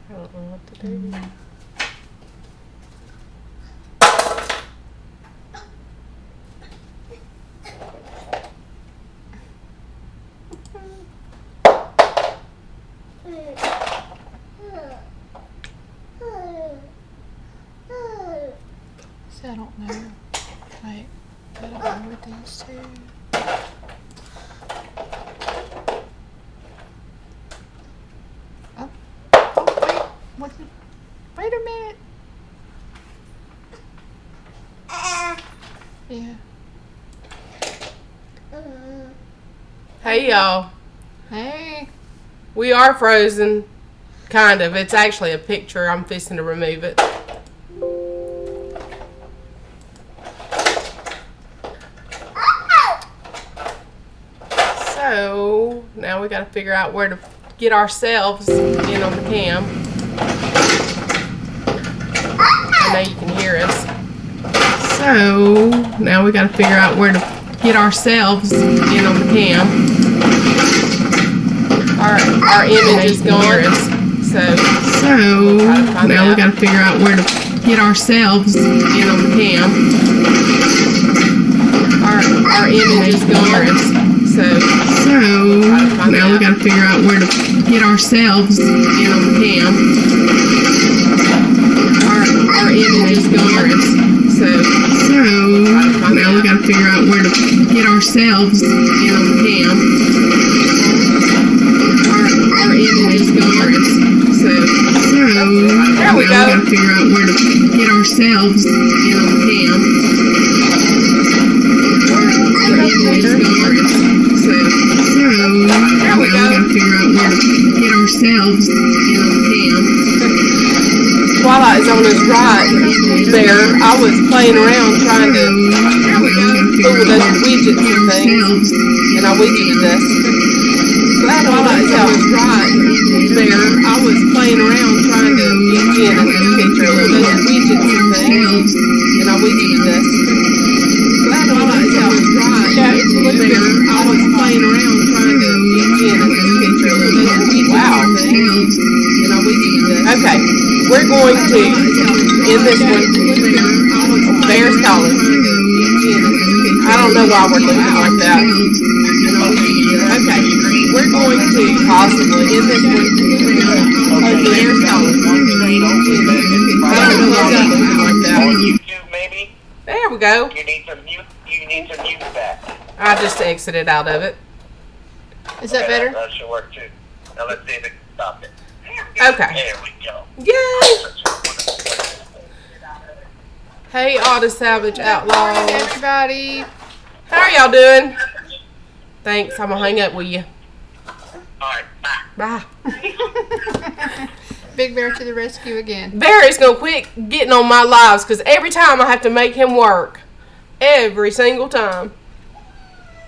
I don't know what to do. See, I don't know. Wait, I don't know with these two. Wait a minute. Yeah. Hey, y'all. Hey. We are frozen. Kind of. It's actually a picture. I'm fixing to remove it. So, now we got to figure out where to get ourselves in on the cam. I know you can hear us. So, now we got to figure out where to get ourselves in on the cam. Our image is gone. So now we got to figure out where to get ourselves in on the cam. Our image is gone. So now we got to figure out where to get ourselves in on the cam. Our image is gone. So now we got to figure out where to get ourselves in on the cam. Our image is gone. So there we go. Now we got to figure out where to get ourselves in on the cam. Our image is gone. So there we go. Now we got to figure out where to get ourselves in on the cam. Twilight Zone is right there. I was playing around trying to fool those widgets and things, and I widgeted us. Twilight Zone is right there. I was playing around trying to get Jen in this picture with those widgets and things, and I widgeted us. Twilight Zone is right there. I was playing around trying to get Jen in this picture with those widgets and things, and I widgeted us. Okay. We're going to, in this one, Bear's calling. I don't know why we're looking like that. Okay, we're going to possibly, in this one, Bear's calling. I don't know why we're looking like that. On YouTube, maybe? There we go. You need some mute back. I just exited out of it. Is that better? That should work too. Now let's see if it can stop it. Okay. There we go. Yay! Hey, Auto Salvage Outlaws. Everybody. How are y'all doing? Thanks. I'm going to hang up with you. Alright, bye. Bye. Big Bear to the rescue again. Barry's going to quit getting on my lives because every time I have to make him work. Every single time.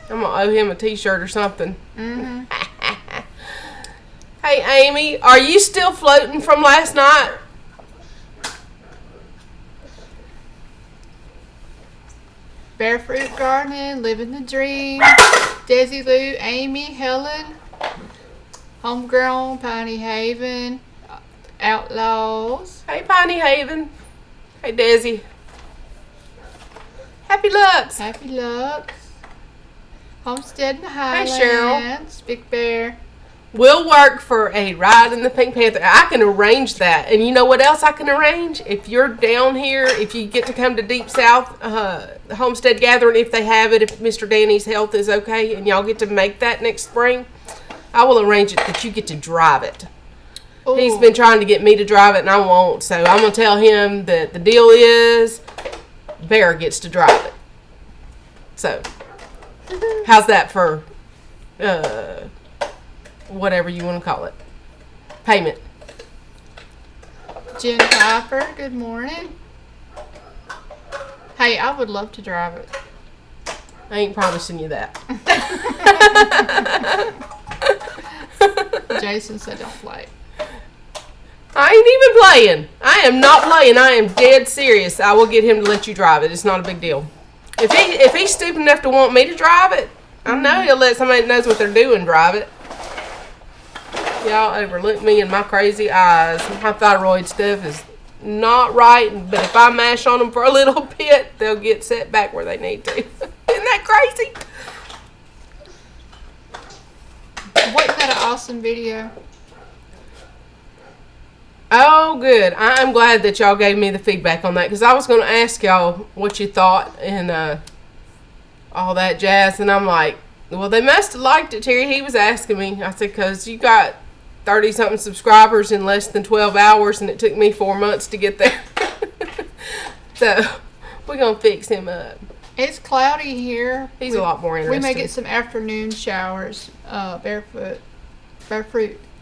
I'm going to owe him a t-shirt or something. Mm-hmm. Hey, Amy, are you still floating from last night? Barefruit Gardening, Living the Dream, Desi Lou, Amy, Helen, Homegrown, Piney Haven, Outlaws. Hey, Piney Haven. Hey, Desi. Happy Lux. Happy Lux. Homestead in the Hey, Highlands. Cheryl. Big Bear. We'll work for a ride in the Pink Panther. I can arrange that. And you know what else I can arrange? If you're down here, if you get to come to Deep South, the Homestead Gathering, if they have it, if Mr. Danny's health is okay, and y'all get to make that next spring, I will arrange it that you get to drive it. Ooh. He's been trying to get me to drive it, and I won't. So I'm going to tell him that the deal is Bear gets to drive it. So, how's that for... whatever you want to call it. Payment. Jen Piper, good morning. Hey, I would love to drive it. I ain't promising you that. Jason said don't play. I ain't even playing. I am not playing. I am dead serious. I will get him to let you drive it. It's not a big deal. If he's stupid enough to want me to drive it, I know he'll let somebody that knows what they're doing drive it. Y'all overlook me and my crazy eyes. My thyroid stuff is not right, but if I mash on them for a little bit, they'll get set back where they need to. Isn't that crazy? Wasn't that an awesome video? Oh, good. I'm glad that y'all gave me the feedback on that, because I was going to ask y'all what you thought and all that jazz, and I'm like, well, they must have liked it, Terry. He was asking me. I said, because you got 30-something subscribers in less than 12 hours, and it took me 4 months to get there. So, we're going to fix him up. It's cloudy here. He's a lot more interesting. We may get some afternoon showers. Barefoot,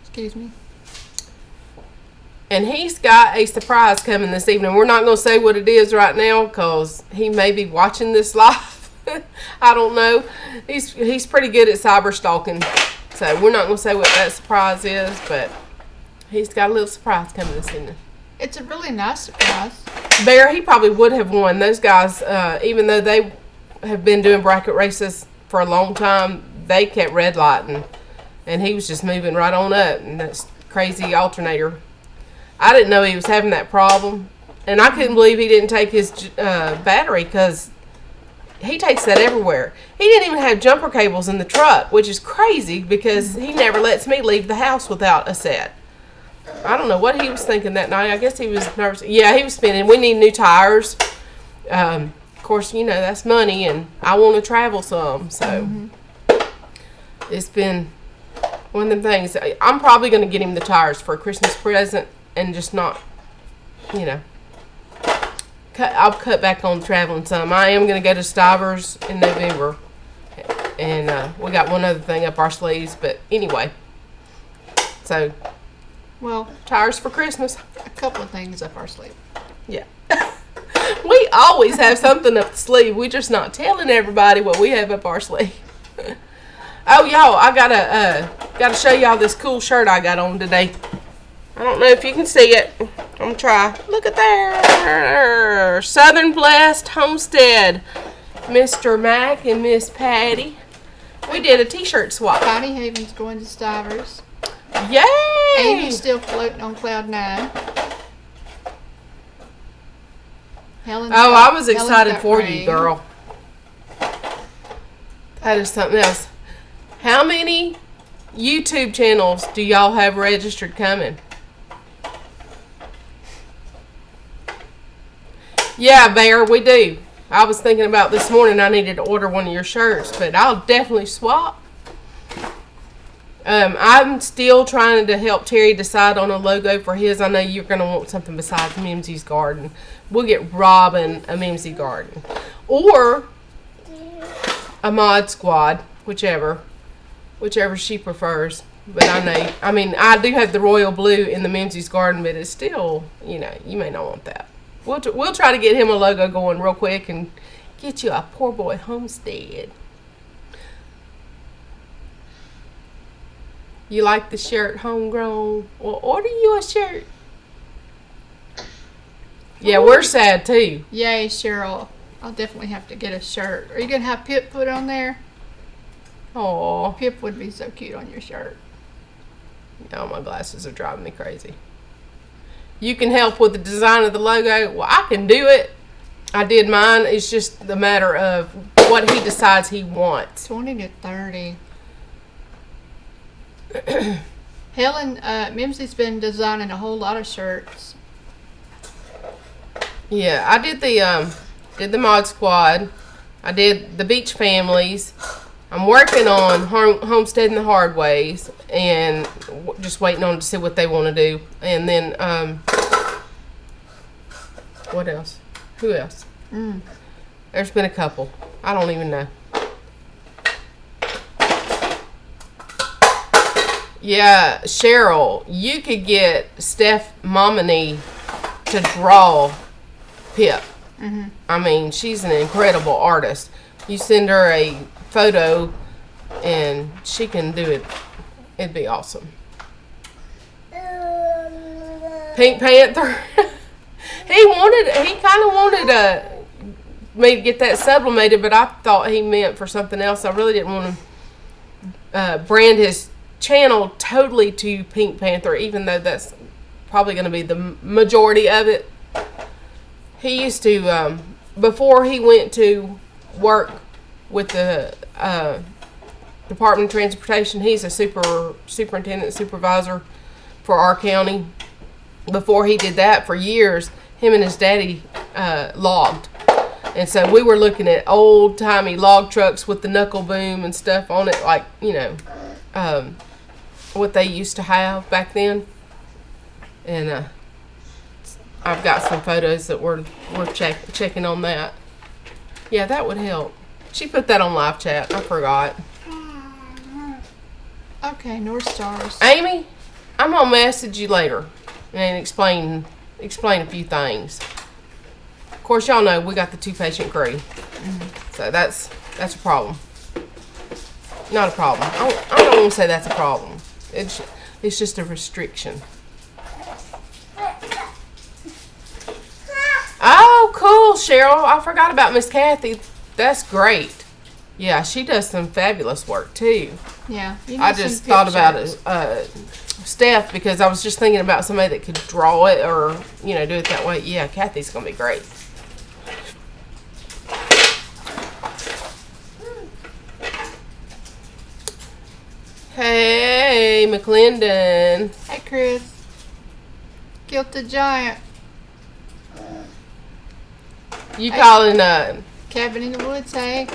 excuse me. And he's got a surprise coming this evening. We're not going to say what it is right now, because he may be watching this live. I don't know. He's pretty good at cyber stalking. So we're not going to say what that surprise is, but he's got a little surprise coming this evening. It's a really nice surprise. Bear, he probably would have won. Those guys, even though they have been doing bracket races for a long time, they kept red lighting. And he was just moving right on up. And that's crazy alternator. I didn't know he was having that problem. And I couldn't believe he didn't take his battery, because he takes that everywhere. He didn't even have jumper cables in the truck, which is crazy, because he never lets me leave the house without a set. I don't know what he was thinking that night. I guess he was nervous. Yeah, he was spinning. We need new tires. Of course, you know, that's money, and I want to travel some. So it's been one of them things. I'm probably going to get him the tires for a Christmas present and just not, you know, I'll cut back on traveling some. I am going to go to Stivers in November. And we got one other thing up our sleeves. But anyway. So, well, tires for Christmas. A couple of things up our sleeve. Yeah. We always have something up the sleeve. We're just not telling everybody what we have up our sleeve. Oh, y'all, I gotta show y'all this cool shirt I got on today. I don't know if you can see it. I'm going to try. Look at there. Southern Blessed Homestead. Mr. Mac and Miss Patty. We did a t-shirt swap. Connie Haven's going to Stivers. Yay! Amy's still floating on cloud 9. I was excited for you, girl. That is something else. How many YouTube channels do y'all have registered coming? Yeah, Bear, we do. I was thinking about this morning I needed to order one of your shirts, but I'll definitely swap. I'm still trying to help Terry decide on a logo for his. I know you're going to want something besides Mimsy's Garden. We'll get Robin a Mimsy Garden. Or a Mod Squad, whichever she prefers. But I do have the royal blue in the Mimsy's Garden, but it's still, you know, you may not want that. We'll try to get him a logo going real quick and get you a PoorBoy Homestead. You like the shirt, homegrown? Well, order you a shirt. Yeah, we're sad too. Yay, Cheryl. I'll definitely have to get a shirt. Are you going to have Pip put on there? Aw. Pip would be so cute on your shirt. Oh, my glasses are driving me crazy. You can help with the design of the logo. Well, I can do it. I did mine. It's just the matter of what he decides he wants. 20 to 30. Helen, Mimsy's been designing a whole lot of shirts. Yeah, I did the Mod Squad. I did the Beach Families. I'm working on Homestead in the Hard Ways, and just waiting on to see what they want to do. And then, what else? Who else? There's been a couple. I don't even know. Yeah, Cheryl, you could get Steph Momini to draw Pip. I mean, she's an incredible artist. You send her a photo and she can do it. It'd be awesome. Pink Panther. He kind of wanted me to get that sublimated, but I thought he meant for something else. I really didn't want to brand his channel totally to Pink Panther, even though that's probably going to be the majority of it. He used to, before he went to work with the Department of Transportation, he's a superintendent, supervisor for our county. Before he did that, for years, him and his daddy logged. And so we were looking at old-timey log trucks with the knuckle boom and stuff on it, like, what they used to have back then. And I've got some photos that we're checking on that. Yeah, that would help. She put that on live chat. I forgot. Okay, North Stars. Amy, I'm gonna message you later and explain a few things. Of course, y'all know we got the 2-patient crew, so that's a problem. Not a problem. I don't want to say that's a problem. It's just a restriction. Oh, cool, Cheryl. I forgot about Miss Kathy. That's great. Yeah, she does some fabulous work too. Yeah. I just thought about it, Steph, because I was just thinking about somebody that could draw it or, do it that way. Yeah, Kathy's going to be great. Hey, McClendon. Hey, Chris. Killed the giant. You calling, Cabin in the woods, hey?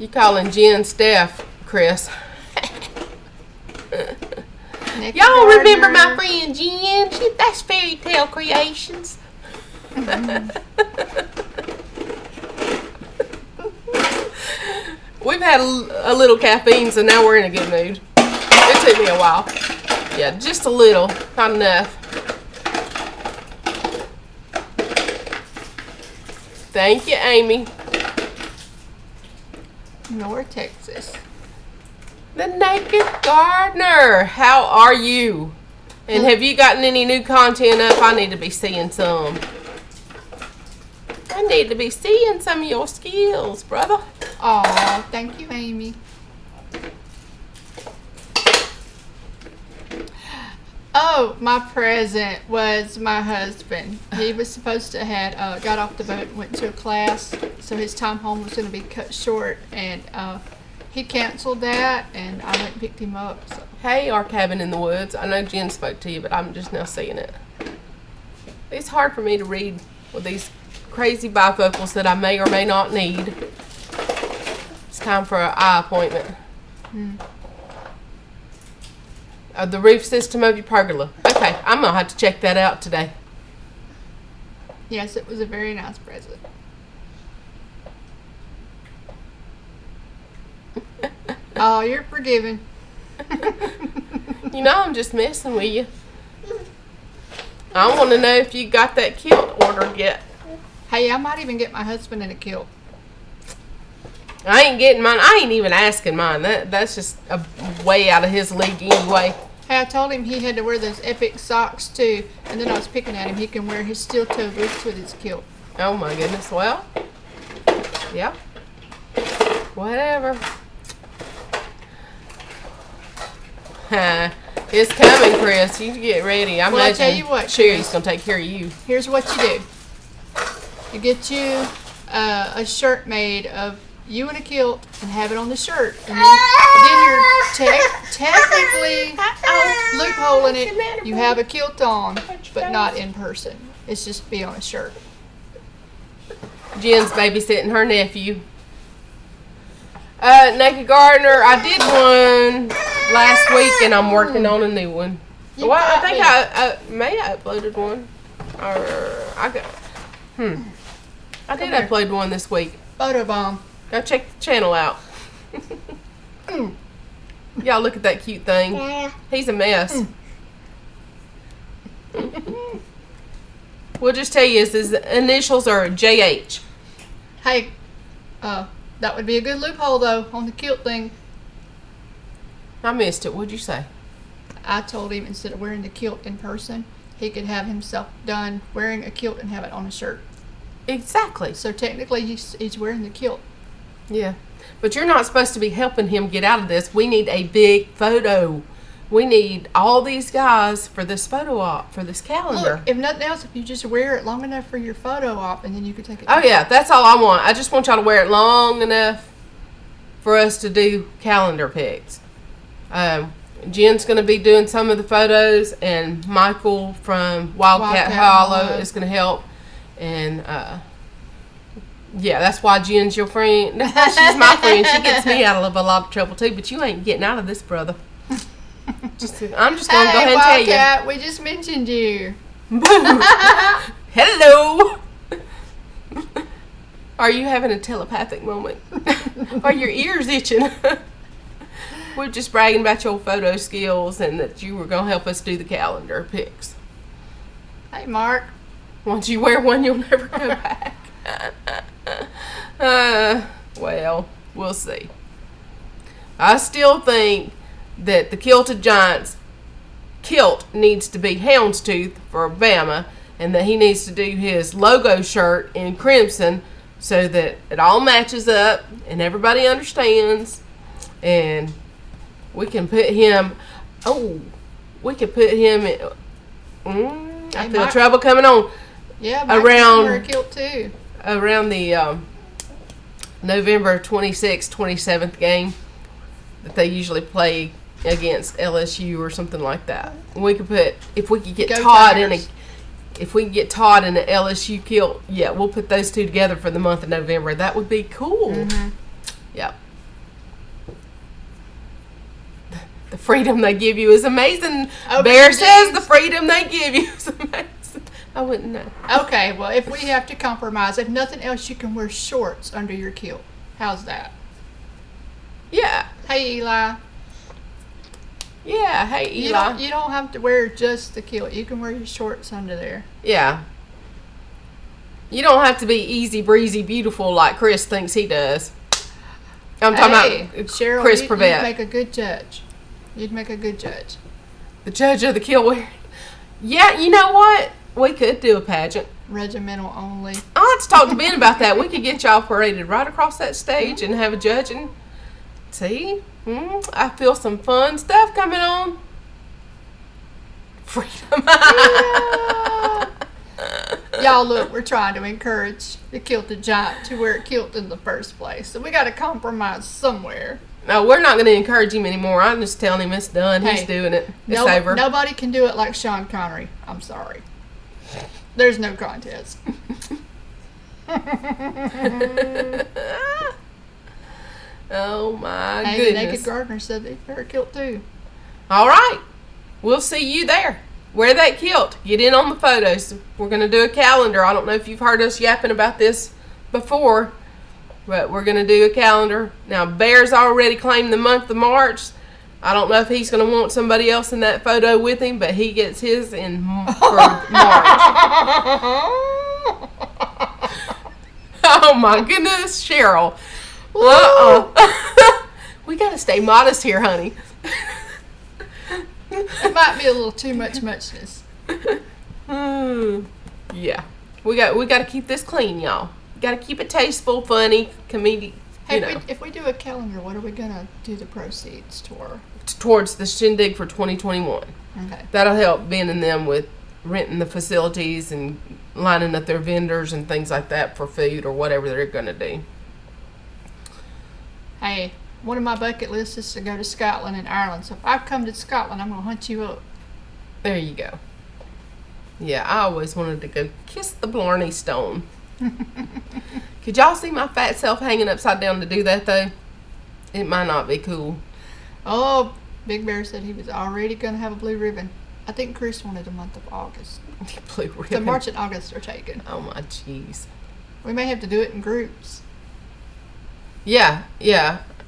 you calling Jen Steph, Chris. Y'all remember my friend Jen? That's Faerietale Creations. We've had a little caffeine, so now we're in a good mood. It took me a while. Yeah, just a little. Not enough. Thank you, Amy. North Texas. The Naked Gardener. How are you? And have you gotten any new content up? I need to be seeing some. I need to be seeing some of your skills, brother. Aw, thank you, Amy. Oh, my present was my husband. He was supposed to have got off the boat and went to a class, so his time home was going to be cut short, and he canceled that, and I went and picked him up. So. Hey, our cabin in the woods. I know Jen spoke to you, but I'm just now seeing it. It's hard for me to read with these crazy bifocals that I may or may not need. It's time for an eye appointment. The roof system of your pergola. Okay, I'm going to have to check that out today. Yes, it was a very nice present. Oh, you're forgiven. I'm just messing with you. I want to know if you got that kilt ordered yet. Hey, I might even get my husband in a kilt. I ain't getting mine. I ain't even asking mine. That's just way out of his league anyway. Hey, I told him he had to wear those epic socks too, and then I was picking at him. He can wear his steel toe boots with his kilt. Oh my goodness. Well, yeah. Whatever. It's coming, Chris. You get ready. I'm Well, I tell you what, Sherry's gonna take care of you. Here's what you do. You get you a shirt made of you in a kilt and have it on the shirt. And then you're technically loopholing it. You have a kilt on, but not in person. It's just be on a shirt. Jen's babysitting her nephew. Naked Gardener, I did one last week and I'm working on a new one. Well, I think I may have uploaded one. I did upload one this week. Photobomb. Go check the channel out. Y'all look at that cute thing. He's a mess. We'll just tell you his initials are JH. Hey, that would be a good loophole though on the kilt thing. I missed it. What'd you say? I told him instead of wearing the kilt in person, he could have himself done wearing a kilt and have it on a shirt. Exactly. So technically he's wearing the kilt. Yeah. But you're not supposed to be helping him get out of this. We need a big photo we need all these guys for this photo op, for this calendar. Look, if nothing else, if you just wear it long enough for your photo op, and then you can take it. Oh yeah, that's all I want. I just want y'all to wear it long enough for us to do calendar pics. Jen's going to be doing some of the photos, and Michael from Wildcat Hollow is going to help. And yeah, that's why Jen's your friend. She's my friend. She gets me out of a lot of trouble too. But you ain't getting out of this, brother. I'm just going to go ahead and Wildcat, tell we just mentioned you. you. Hello. Are you having a telepathic moment? Are your ears itching? We're just bragging about your photo skills and that you were going to help us do the calendar pics. Hey, Mark. Once you wear one, you'll never go back. Well, we'll see. I still think that the Kilted Giants kilt needs to be houndstooth for Bama, and that he needs to do his logo shirt in crimson so that it all matches up and everybody understands. And we can put him. We could put him in. I feel trouble coming on. Yeah, around wear a kilt too. Around the November 26th, 27th game that they usually play against LSU or something like that. We could put, if we could get Todd in an LSU kilt, yeah, we'll put those two together for the month of November. That would be cool. Mm-hmm. Yeah. The freedom they give you is amazing. Bear says the freedom they give you is amazing. I wouldn't know. Okay, well, if we have to compromise, if nothing else, you can wear shorts under your kilt. How's that? Yeah. Hey, Eli. Yeah, hey, Eli. You don't have to wear just the kilt. You can wear your shorts under there. Yeah. You don't have to be easy breezy beautiful like Chris thinks he does. I'm talking about Cheryl, Chris Prevet. You'd make a good judge. You'd make a good judge. The judge of the kilt wearing. Yeah, you know what? We could do a pageant. Regimental only. I'll have to talk to Ben about that. We could get y'all paraded right across that stage and have a judging. See? I feel some fun stuff coming on. Freedom. Y'all, look, we're trying to encourage the Kilted Giant to wear a kilt in the first place. So we got to compromise somewhere. No, we're not going to encourage him anymore. I'm just telling him it's done. He's doing it. It's over. Nobody can do it like Sean Connery. I'm sorry. There's no contest. Oh my goodness. goodness. The Naked Gardener said they'd wear a kilt too. All right. We'll see you there. Wear that kilt. Get in on the photos. We're going to do a calendar. I don't know if you've heard us yapping about this before, but we're going to do a calendar. Now, Bear's already claimed the month of March. I don't know if he's going to want somebody else in that photo with him, but he gets his in for March. Oh my goodness, Cheryl. We got to stay modest here, honey. It might be a little too muchness. Yeah. We got to keep this clean, y'all. Got to keep it tasteful, funny, comedic. Hey, if we do a calendar, what are we going to do the proceeds toward? Towards the shindig for 2021. Okay. That'll help Ben and them with renting the facilities and lining up their vendors and things like that for food or whatever they're going to do. Hey, one of my bucket lists is to go to Scotland and Ireland. So if I come to Scotland, I'm going to hunt you up. There you go. Yeah, I always wanted to go kiss the Blarney Stone. Could y'all see my fat self hanging upside down to do that, though? It might not be cool. Oh, Big Bear said he was already going to have a blue ribbon. I think Chris wanted a month of August. Blue ribbon. So March and August are taken. Oh, my jeez. We may have to do it in groups. Yeah.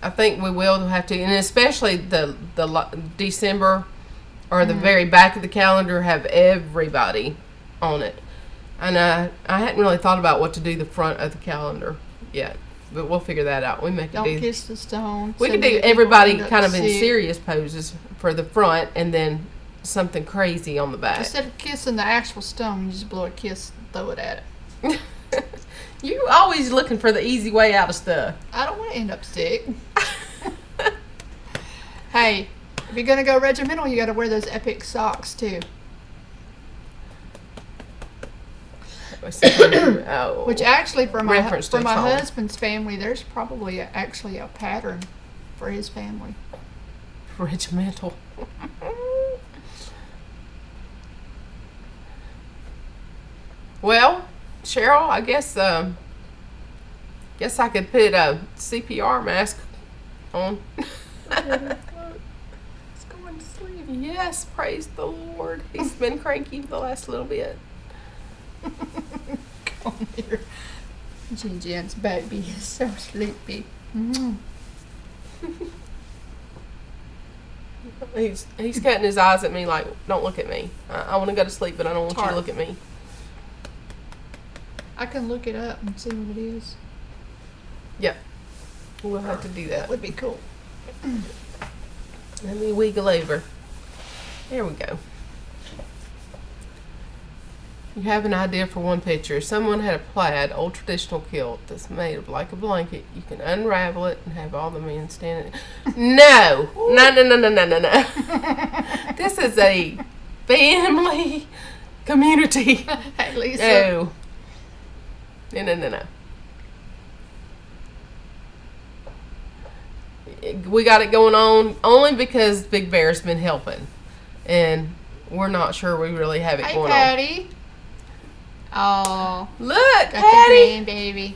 I think we will have to. And especially the December or the very back of the calendar have everybody on it. And I hadn't really thought about what to do the front of the calendar yet, but we'll figure that out. Don't kiss the stone. We could do everybody kind of in serious poses for the front, and then something crazy on the back. Instead of kissing the actual stone, you just blow a kiss and throw it at it. You always looking for the easy way out of stuff. I don't want to end up sick. Hey, If you're gonna go regimental, you got to wear those epic socks too. Oh, Which actually, for my Reference to a song. husband's family, there's probably actually a pattern for his family. regimental. Well, Cheryl, I guess I could put a CPR mask on. Let's go and sleep. Yes, praise the Lord. He's been cranky the last little bit. Come here. Jen's baby is so sleepy. Mm. He's cutting his eyes at me like, don't look at me. I want to go to sleep, but I don't want you to look at me. I can look it up and see what it is. Yep. We'll have to do that. That would be cool. Let me wiggle over. There we go. You have an idea for one picture. Someone had a plaid, old traditional kilt that's made of like a blanket. You can unravel it and have all the men standing. No. No. This is a family community. Hey, Lisa. No. We got it going on only because Big Bear's been helping. And we're not sure we really have it going Patty. Oh, Look, got Patty. the grandbaby.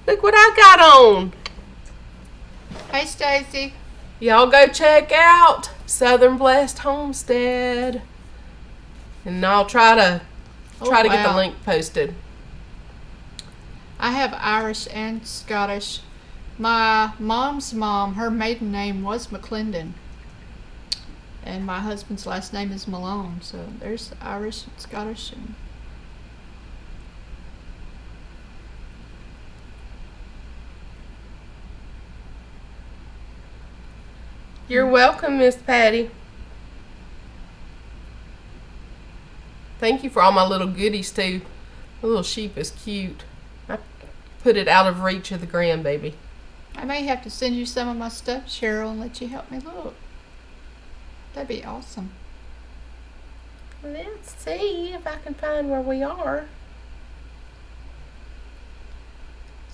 Look what I got on. Hey, Stacy. Y'all go check out Southern Blessed Homestead. And I'll try to get the link posted. I have Irish and Scottish. My mom's mom, her maiden name was McClendon. And my husband's last name is Malone. So there's Irish and Scottish. And You're welcome, Miss Patty. Thank you for all my little goodies, too. The little sheep is cute. I put it out of reach of the grandbaby. I may have to send you some of my stuff, Cheryl, and let you help me look. That'd be awesome. Let's see if I can find where we are.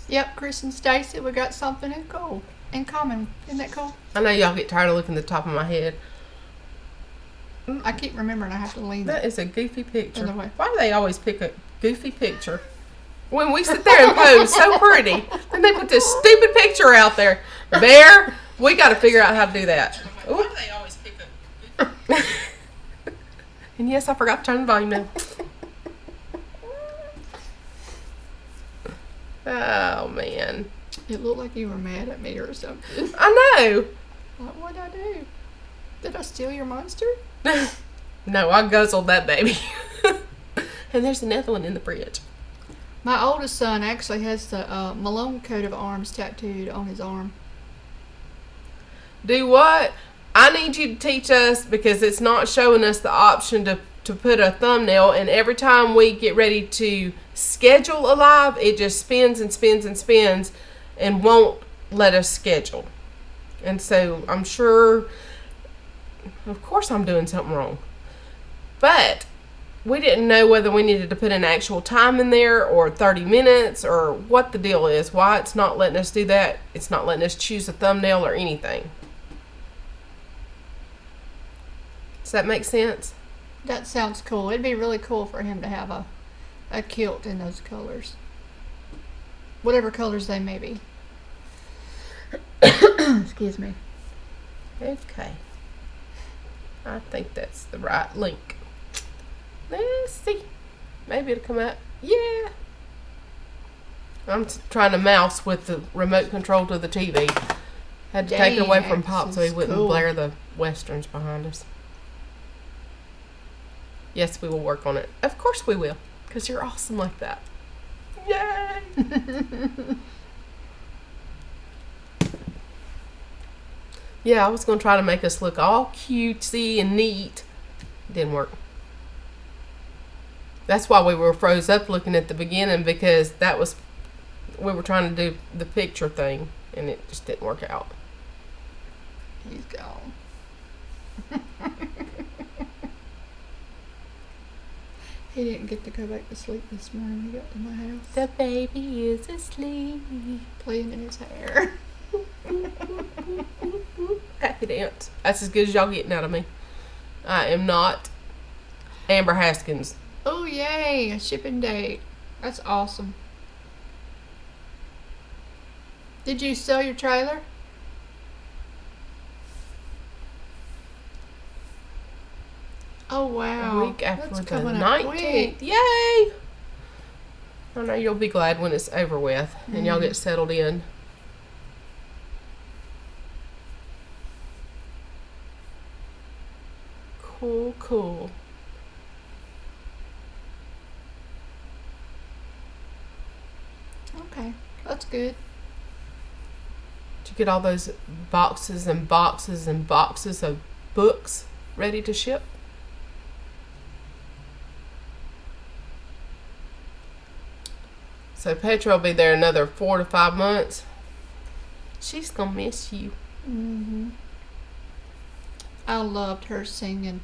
Yep, Chris and Stacy, we got something in common. Isn't that cool? I know y'all get tired of looking at the top of my head. I keep remembering I have to lean. That is a goofy picture. Anyway. Why do they always pick a goofy picture? When we sit there and pose so pretty, then they put this stupid picture out there. Bear, we got to figure out how to do that. Ooh. Why do they always pick a And yes, I forgot to turn the volume down. Oh, man. It looked like you were mad at me or something. I know. What'd I do? Did I steal your monster? No, I guzzled that baby. And there's another one in the fridge. My oldest son actually has the Malone coat of arms tattooed on his arm. Do what? I need you to teach us because it's not showing us the option to put a thumbnail, and every time we get ready to schedule a live, it just spins and spins and spins and won't let us schedule. And so I'm sure, of course I'm doing something wrong. But we didn't know whether we needed to put an actual time in there or 30 minutes or what the deal is. Why it's not letting us do that. It's not letting us choose a thumbnail or anything. Does that make sense? That sounds cool. It'd be really cool for him to have a kilt in those colors. Whatever colors they may be. Excuse me. Okay. I think that's the right link. Let's see. Maybe it'll come up. Yeah. I'm trying to mouse with the remote control to the TV. Had to take it away from Pop so he wouldn't blare the westerns behind us. Yes, we will work on it. Of course we will. Because you're awesome like that. Yay! Yeah, I was going to try to make us look all cutesy and neat. Didn't work. That's why we were froze up looking at the beginning, because we were trying to do the picture thing and it just didn't work out. He's gone. He didn't get to go back to sleep this morning when he got to my house. The baby is asleep. Playing in his hair. Happy dance. That's as good as y'all getting out of me. I am not Amber Haskins. Oh, yay. A shipping date. That's awesome. Did you sell your trailer? Oh, wow. A week after That's the coming up 19th. quick. Yay! I know you'll be glad when it's over with and y'all get settled in. Cool, cool. Okay, that's good. Did you get all those boxes and boxes and boxes of books ready to ship? So Petra will be there another 4 to 5 months. She's gonna miss you. Mm-hmm. I loved her singing.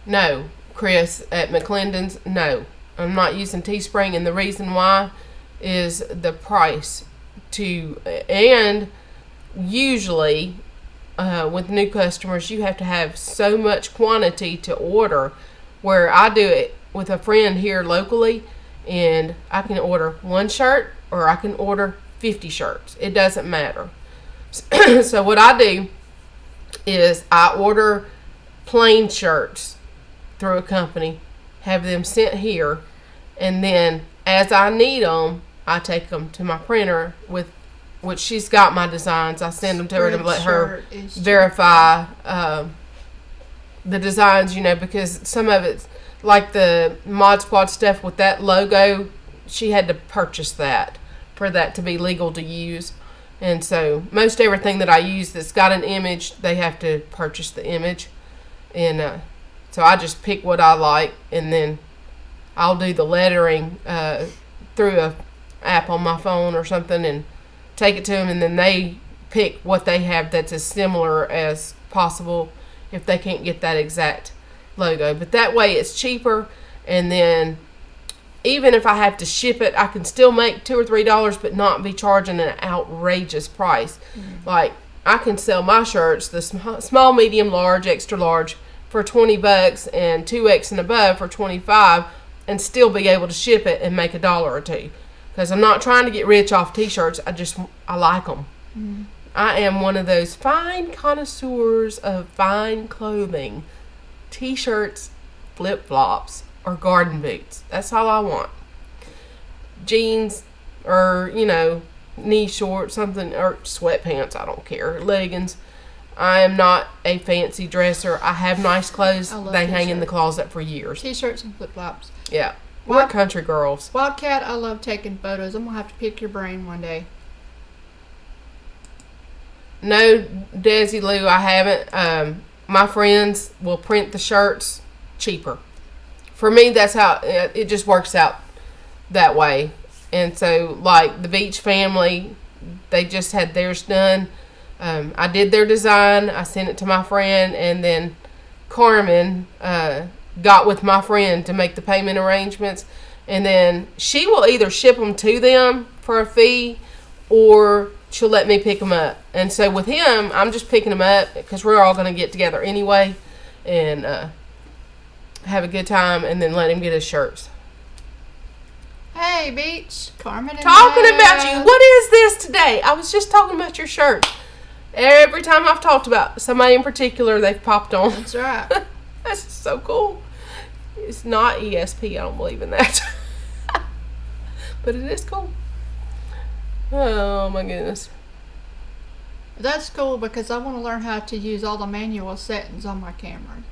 No, Chris, at McClendon's, no. I'm not using Teespring, and the reason why is the price and usually with new customers you have to have so much quantity to order, where I do it with a friend here locally and I can order 1 shirt or I can order 50 shirts. It doesn't matter. So what I do is I order plain shirts through a company, have them sent here, and then as I need them, I take them to my printer with which she's got my designs. I send them to her to let her verify the designs, because some of it's like the Mod Squad stuff with that logo, she had to purchase that for that to be legal to use. And so most everything that I use that's got an image, they have to purchase the image. And so I just pick what I like, and then I'll do the lettering through a app on my phone or something and take it to them, and then they pick what they have that's as similar as possible if they can't get that exact logo. But that way it's cheaper, and then even if I have to ship it, I can still make $2 or $3 but not be charging an outrageous price. Like, I can sell my shirts, the small, medium, large, extra large, for $20 and 2X and above for $25, and still be able to ship it and make $1 or $2. Because I'm not trying to get rich off t-shirts. I like them. I am one of those fine connoisseurs of fine clothing. T-shirts, flip-flops, or garden boots. That's all I want. Jeans or, knee shorts, something, or sweatpants, I don't care. Leggings. I am not a fancy dresser. I have nice clothes. They hang in the closet for years. T-shirts and flip-flops. Yeah. We're country girls. Wildcat, I love taking photos. I'm going to have to pick your brain one day. No, Desi Lou, I haven't. My friends will print the shirts cheaper. For me, that's how it just works out that way. And so, like the Beach family, they just had theirs done. I did their design. I sent it to my friend, and then Carmen got with my friend to make the payment arrangements, and then she will either ship them to them for a fee, or she'll let me pick them up. And so with him, I'm just picking them up because we're all going to get together anyway and have a good time, and then let him get his shirts. Hey, Beach. Carmen and Talking about you. What is this today? I was just talking about your shirt. Every time I've talked about somebody in particular, they've popped on. That's right. That's just so cool. It's not ESP. I don't believe in that. But it is cool. Oh, my goodness. That's cool because I want to learn how to use all the manual settings on my camera.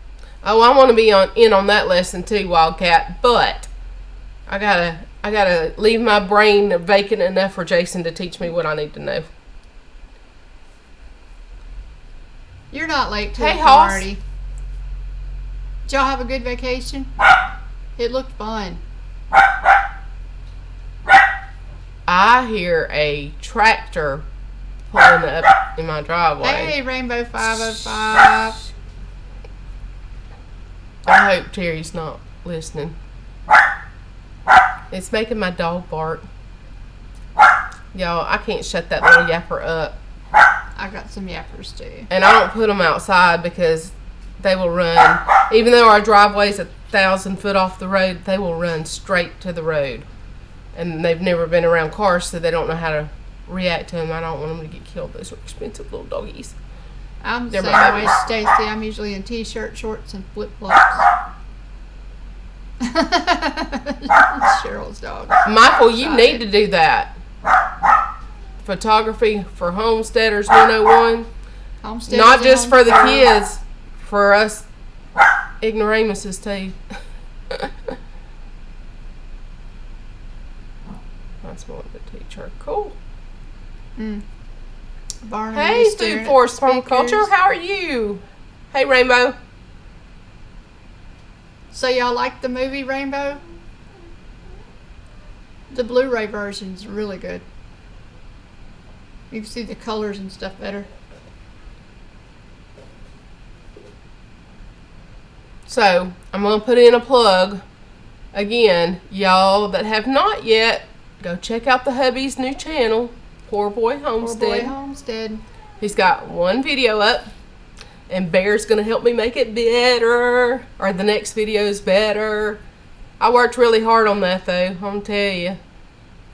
Oh, I want to be in on that lesson too, Wildcat. But I gotta leave my brain vacant enough for Jason to teach me what I need to know. You're not late to Hey, the Hoss. party. Did y'all have a good vacation? It looked fun. I hear a tractor pulling up in my driveway. Hey, Rainbow 505. I hope Terry's not listening. It's making my dog bark. Y'all, I can't shut that little yapper up. I got some yappers too. And I don't put them outside because they will run. Even though our driveway's 1,000 foot off the road, they will run straight to the road. And they've never been around cars, so they don't know how to react to them. I don't want them to get killed. Those are expensive little doggies. I'm the same way as Stacy. I'm usually in t-shirt, shorts, and flip-flops. Cheryl's dog. Michael, you need to do that. Photography for Homesteaders 101. Homesteaders Not just and for the homesteaders. kids, for us ignoramuses too. That's what to teach her. Cool. Barnum Hey, is staring Food at Forest the Permaculture, speakers. how are you? Hey, Rainbow. So y'all like the movie Rainbow? The Blu-ray version's really good. You can see the colors and stuff better. So, I'm going to put in a plug. Again, y'all that have not yet, go check out the hubby's new channel, PoorBoy Homestead. PoorBoy Homestead. He's got one video up, and Bear's going to help me make it better, or the next video's better. I worked really hard on that, though, I'm going to tell you.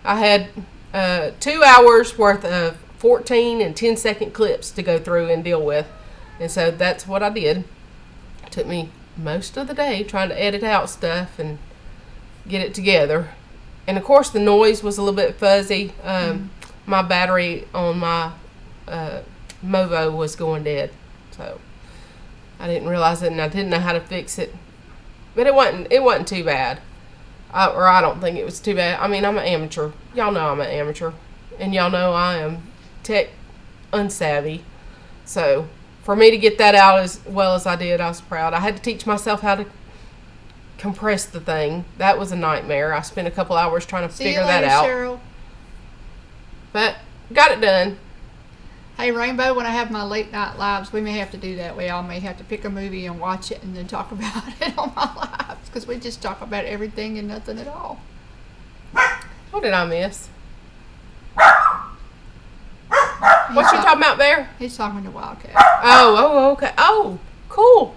I had 2 hours worth of 14 and 10-second clips to go through and deal with, and so that's what I did. It took me most of the day trying to edit out stuff and get it together. And, of course, the noise was a little bit fuzzy. My battery on my Movo was going dead, so I didn't realize it, and I didn't know how to fix it. But it wasn't too bad, or I don't think it was too bad. I mean, I'm an amateur. Y'all know I'm an amateur, and y'all know I am tech unsavvy. So for me to get that out as well as I did, I was proud. I had to teach myself how to compress the thing. That was a nightmare. I spent a couple hours trying to figure that out. Cheryl. But got it done. Hey, Rainbow, when I have my late night lives, we may have to do that. We all may have to pick a movie and watch it and then talk about it on my lives, because we just talk about everything and nothing at all. What did I miss? What you talking about there? He's talking to Wildcat. Oh, okay. Oh, cool.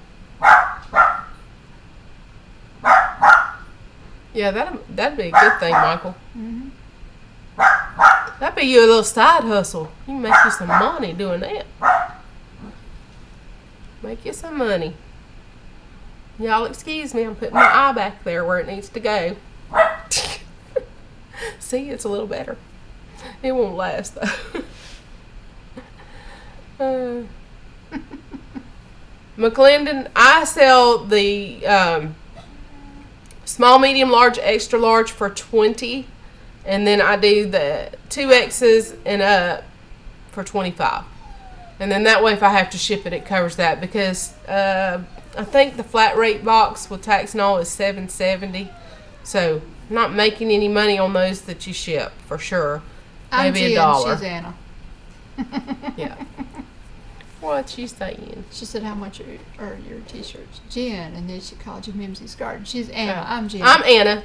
Yeah, that'd be a good thing, Michael. Mm-hmm. That'd be you a little side hustle. You can make you some money doing that. Make you some money. Y'all excuse me, I'm putting my eye back there where it needs to go. See, it's a little better. It won't last though. McClendon, I sell the small, medium, large, extra large for $20. And then I do the 2X's and up for $25. And then that way, if I have to ship it, it covers that. Because I think the flat rate box with tax and all is $7.70. So I'm not making any money on those that you ship, for sure. I'm Maybe Jen, $1. she's Anna. Yeah. What's she saying? She said, how much are your t-shirts? Jen, and then she called you Mimsy's Garden. She's Anna. Oh. I'm Jen. I'm Anna.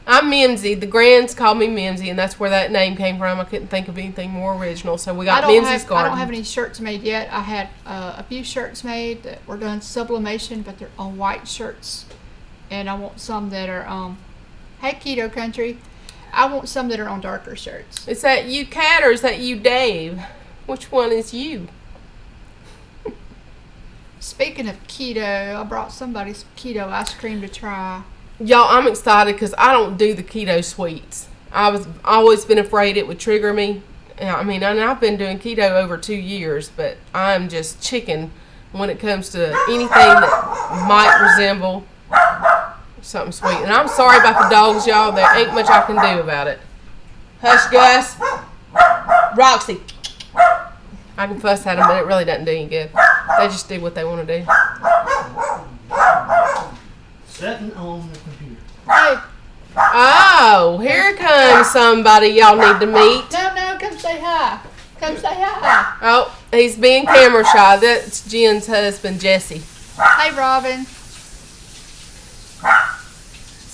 I'm Mimsy. The grands call me Mimsy, and that's where that name came from. I couldn't think of anything more original, so we got Mimsy's Garden. I don't have any shirts made yet. I had a few shirts made that were done sublimation, but they're on white shirts. And I want some that are, hey, Keto Country. I want some that are on darker shirts. Is that you, Kat, or is that you, Dave? Which one is you? Speaking of keto, I brought somebody some keto ice cream to try. Y'all, I'm excited because I don't do the keto sweets. I've always been afraid it would trigger me. I mean, and I've been doing keto over 2 years, but I'm just chicken when it comes to anything that might resemble something sweet. And I'm sorry about the dogs, y'all. There ain't much I can do about it. Hush, Gus. Roxy. I can fuss at them, but it really doesn't do any good. They just do what they want to do. Sitting on the computer. Hey, Oh, here comes somebody y'all need to meet. no, come say hi. Come say hi. Oh, he's being camera shy. That's Jen's husband, Jesse. Hey, Robin.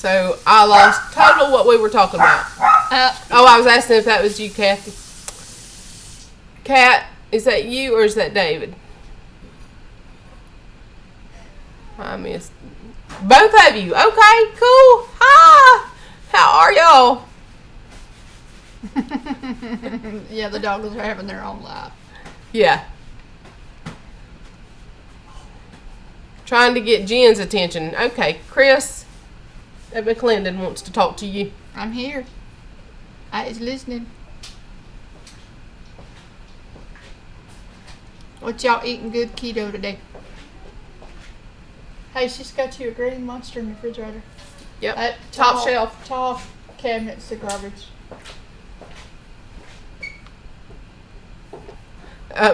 So I lost total what we were talking about. I was asking if that was you, Kathy. Kat, is that you or is that David? I missed both of you. Okay, cool. Hi. How are y'all? Yeah, the dogs are having their own life. Yeah. Trying to get Jen's attention. Okay, Chris at McClendon wants to talk to you. I'm here. I is listening. What y'all eating good keto today? Hey, she's got you a green monster in the refrigerator. Yep. That Top shelf. Tall cabinet's the garbage.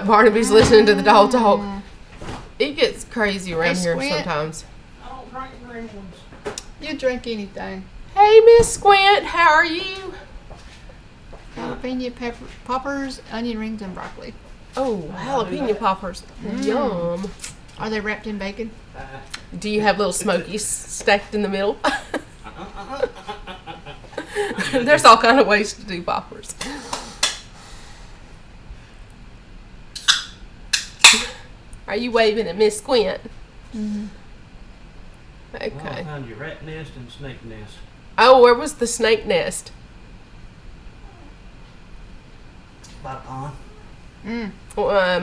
Barnaby's listening to the dog talk. It gets crazy around here Squint. sometimes. I don't drink green ones. You drink anything. Hey, Miss Squint, how are you? Jalapeno poppers, onion rings, and broccoli. Oh, jalapeno poppers. Yum. Are they wrapped in bacon? Do you have little smokies stacked in the middle? There's all kind of ways to do poppers. Are you waving at Miss Squint? Mm-hmm. Okay. Well, I found your rat nest and snake nest. Oh, where was the snake nest? By the pond.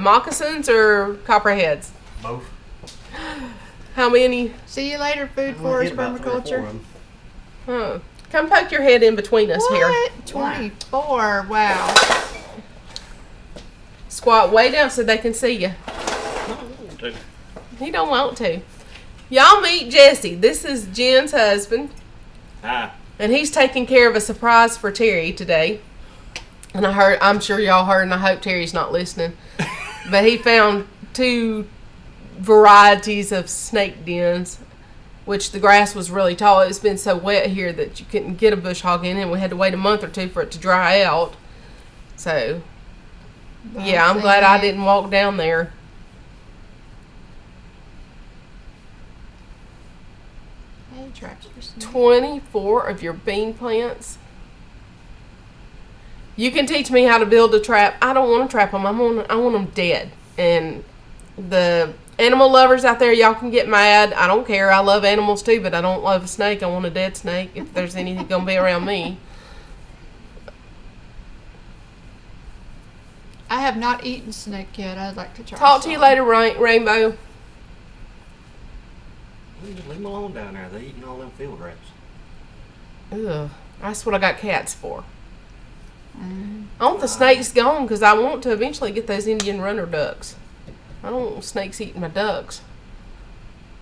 Moccasins or copperheads? Both. How many? See you later, food I'm gonna forest get about 3 or 4 permaculture. of 'em. Huh. Come poke your head in between us here. What? 24. Wow. Squat way down so they can see you. Two. He don't want to. Y'all meet Jesse. This is Jen's husband. Hi. And he's taking care of a surprise for Terry today. And I'm sure y'all heard, and I hope Terry's not listening. But he found 2 varieties of snake dens, which the grass was really tall. It's been so wet here that you couldn't get a bush hog in, and we had to wait a month or 2 for it to dry out. So, yeah, I'm glad I didn't walk down there. Hey, traps for snakes. 24 of your bean plants. You can teach me how to build a trap. I don't want to trap them. I want them dead. And the animal lovers out there, y'all can get mad. I don't care. I love animals too, but I don't love a snake. I want a dead snake if there's anything going to be around me. I have not eaten snake yet. I'd like to try. Talk to you some. later, Rainbow. Leave them alone down there. They're eating all them field rats. Ugh. That's what I got cats for. I want the snakes gone because I want to eventually get those Indian runner ducks. I don't want snakes eating my ducks.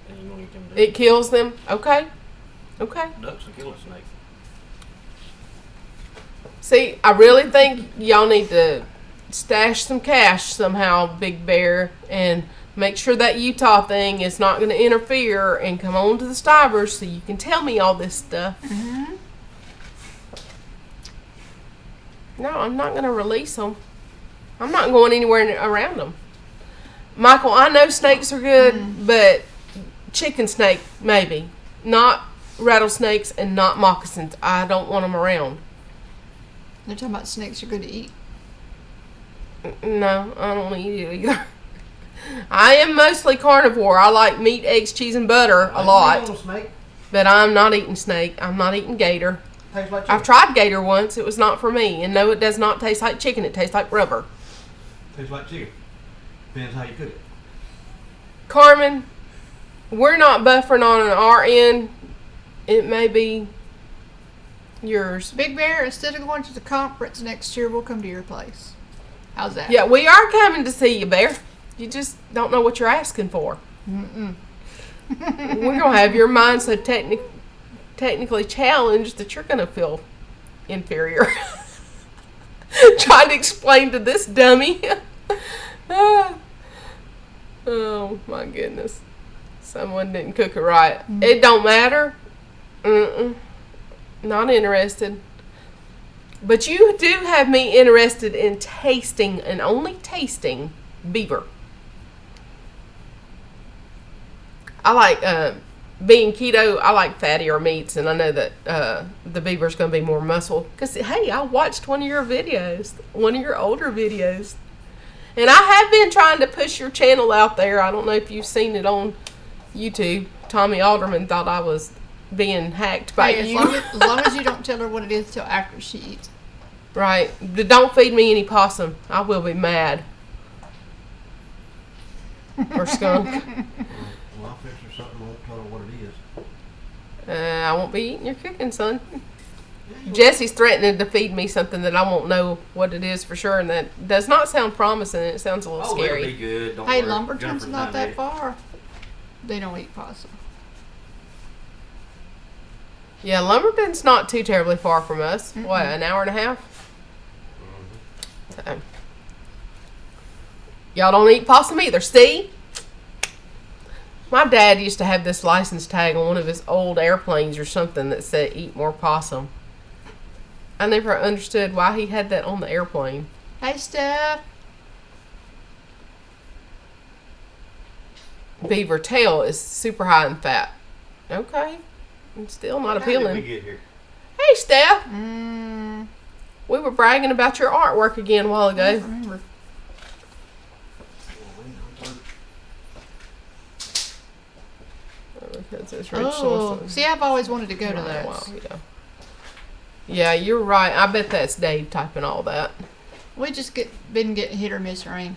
And you know you can do It kills them? Okay. Okay. Ducks will kill a snake. See, I really think y'all need to stash some cash somehow, Big Bear, and make sure that Utah thing is not going to interfere and come on to the Stivers so you can tell me all this stuff. Mm-hmm. No, I'm not going to release them. I'm not going anywhere around them. Michael, I know snakes are good, but chicken snake, maybe. Not rattlesnakes and not moccasins. I don't want them around. They're talking about snakes are good to eat. No, I don't eat it either. I am mostly carnivore. I like meat, eggs, cheese, and butter a lot. Snake. But I'm not eating snake. I'm not eating gator. Tastes like I've chicken. tried gator once. It was not for me. And no, it does not taste like chicken. It tastes like rubber. Tastes like chicken. Depends how you cook it. Carmen, we're not buffering on our end. It may be yours. Big Bear, instead of going to the conference next year, we'll come to your place. How's that? Yeah, we are coming to see you, Bear. You just don't know what you're asking for. Mm-mm. We're going to have your mind so technically challenged that you're going to feel inferior. Trying to explain to this dummy. Oh, my goodness. Someone didn't cook it right. It don't matter. Not interested. But you do have me interested in tasting, and only tasting, beaver. I like being keto, I like fattier meats, and I know that the beaver's going to be more muscle. Because, hey, I watched one of your videos, one of your older videos. And I have been trying to push your channel out there. I don't know if you've seen it on YouTube. Tommy Alderman thought I was being hacked by Hey, you. as long as you don't tell her what it is till after she eats. Right. Don't feed me any possum. I will be mad. Or skunk. Well, I'll fix her something. I won't tell her what it is. I won't be eating your cooking, son. Jesse's threatening to feed me something that I won't know what it is for sure, and that does not sound promising. It sounds a little Oh, scary. it'll be good. Don't Hey, worry. Lumberton's Jennifer's not that it. far. They don't eat possum. Yeah, Lumberton's not too terribly far from us. What, an hour and a half? So. Y'all don't eat possum either. See? My dad used to have this license tag on one of his old airplanes or something that said eat more possum. I never understood why he had that on the airplane. Hey, Steph. Beaver tail is super high in fat. Okay. It's still not What time did we appealing. get here? Hey, Steph. Mm, We were bragging about your artwork again a while I ago. don't remember. Because it's rich Oh, sources. see, I've always wanted to go to Right, those. well, yeah. Yeah, you're right. I bet that's Dave typing all that. We just been getting hit or miss rain.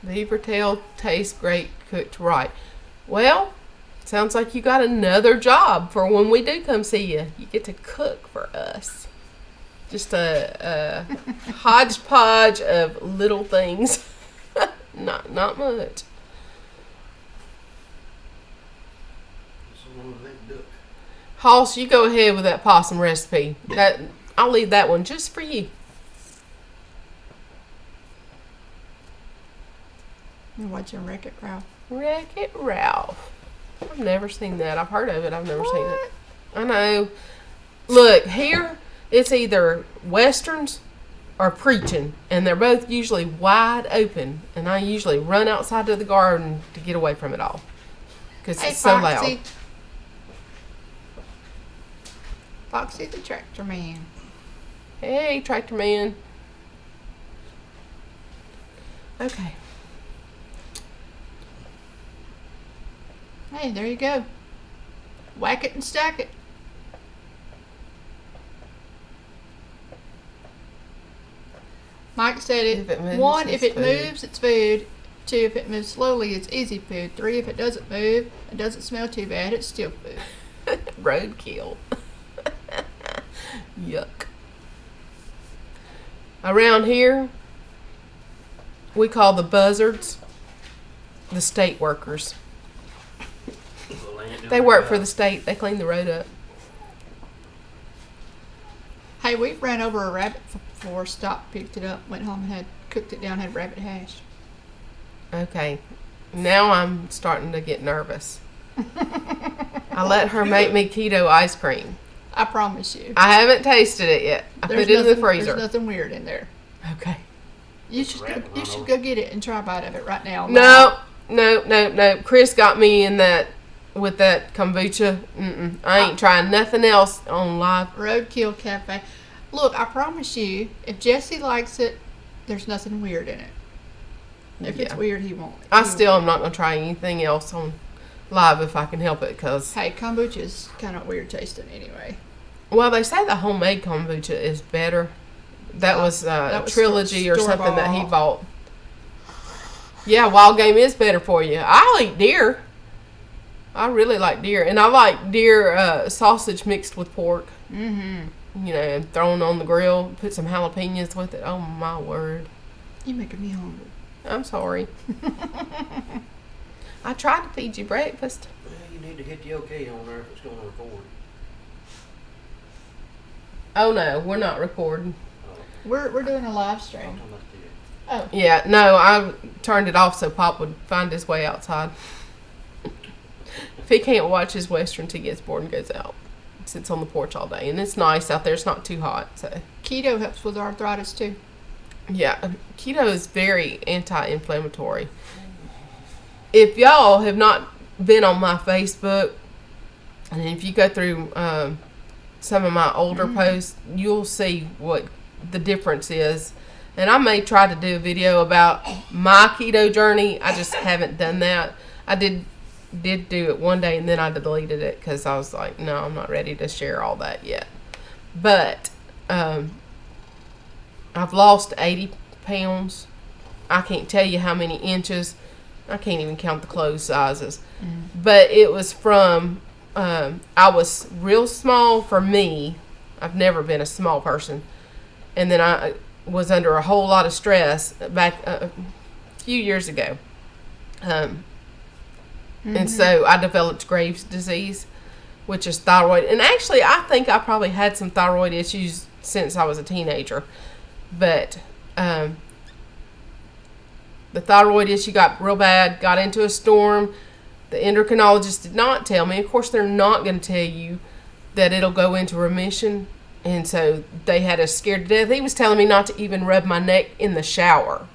Beaver tail tastes great cooked right. Well, sounds like you got another job for when we do come see you. You get to cook for us. Just a hodgepodge of little things. Not much. Someone with that duck. Hoss, you go ahead with that possum recipe. I'll leave that one just for you. You're watching Wreck-It Ralph. Wreck-It Ralph. I've never seen that. I've heard of it. I've never seen it. I know. Look, here it's either westerns or preaching, and they're both usually wide open, and I usually run outside to the garden to get away from it all because Hey, it's so Foxy. loud. Foxy the tractor man. Hey, tractor man. Okay. Hey, there you go. Whack it and stack it. Mike said If it moves, one, if it's it food. moves, it's food. Two, if it moves slowly, it's easy food. Three, if it doesn't move, it doesn't smell too bad, it's still food. Roadkill. Yuck. Around here, we call the buzzards the state workers. Well, they ain't doing They their work for job. the state. They clean the road up. Hey, we ran over a rabbit before, stopped, picked it up, went home and had cooked it down, had rabbit hash. Okay. Now I'm starting to get nervous. I let her make me keto ice cream. I promise you. I haven't tasted it yet. I put it in the There's freezer. nothing weird in there. Okay. You should Rabbit you run should over. go get it and try a bite of it right now. No. Chris got me in that with that kombucha. I ain't trying nothing else on live. Roadkill Cafe. Look, I promise you, if Jesse likes it, there's nothing weird in it. If it's Yeah. weird, he won't. I still am not going to try anything else on live if I can help it because, Hey, kombucha is kind of weird tasting anyway. well, they say the homemade kombucha is better. That was that was Trilogy or store-bought. something that he bought. Yeah, wild game is better for you. I'll eat deer. I really like deer. And I like deer sausage mixed with pork. Mm-hmm. You know, and thrown on the grill. Put some jalapenos with it. Oh, my word. You're making me hungry. I'm sorry. I tried to feed you breakfast. Well, you need to hit the OK on there if it's going to record. Oh, no, we're not recording. We're doing a live I'm stream. talking about the Yeah, no, I turned it off so Pop would find his way outside. If he can't watch his westerns, he gets bored and goes out. Sits on the porch all day. And it's nice out there. It's not too hot. So Keto helps with arthritis too. Yeah, keto is very anti-inflammatory. If y'all have not been on my Facebook, and if you go through some of my older posts, you'll see what the difference is. And I may try to do a video about my keto journey. I just haven't done that. I did do it one day, and then I deleted it because I was like, no, I'm not ready to share all that yet. But I've lost 80 pounds. I can't tell you how many inches. I can't even count the clothes sizes. But it was from, I was real small for me. I've never been a small person. And then I was under a whole lot of stress back a few years ago. And so I developed Graves' disease, which is thyroid. And actually, I think I probably had some thyroid issues since I was a teenager. But the thyroid issue got real bad, got into a storm. The endocrinologist did not tell me. Of course, they're not going to tell you that it'll go into remission. And so they had us scared to death. He was telling me not to even rub my neck in the shower.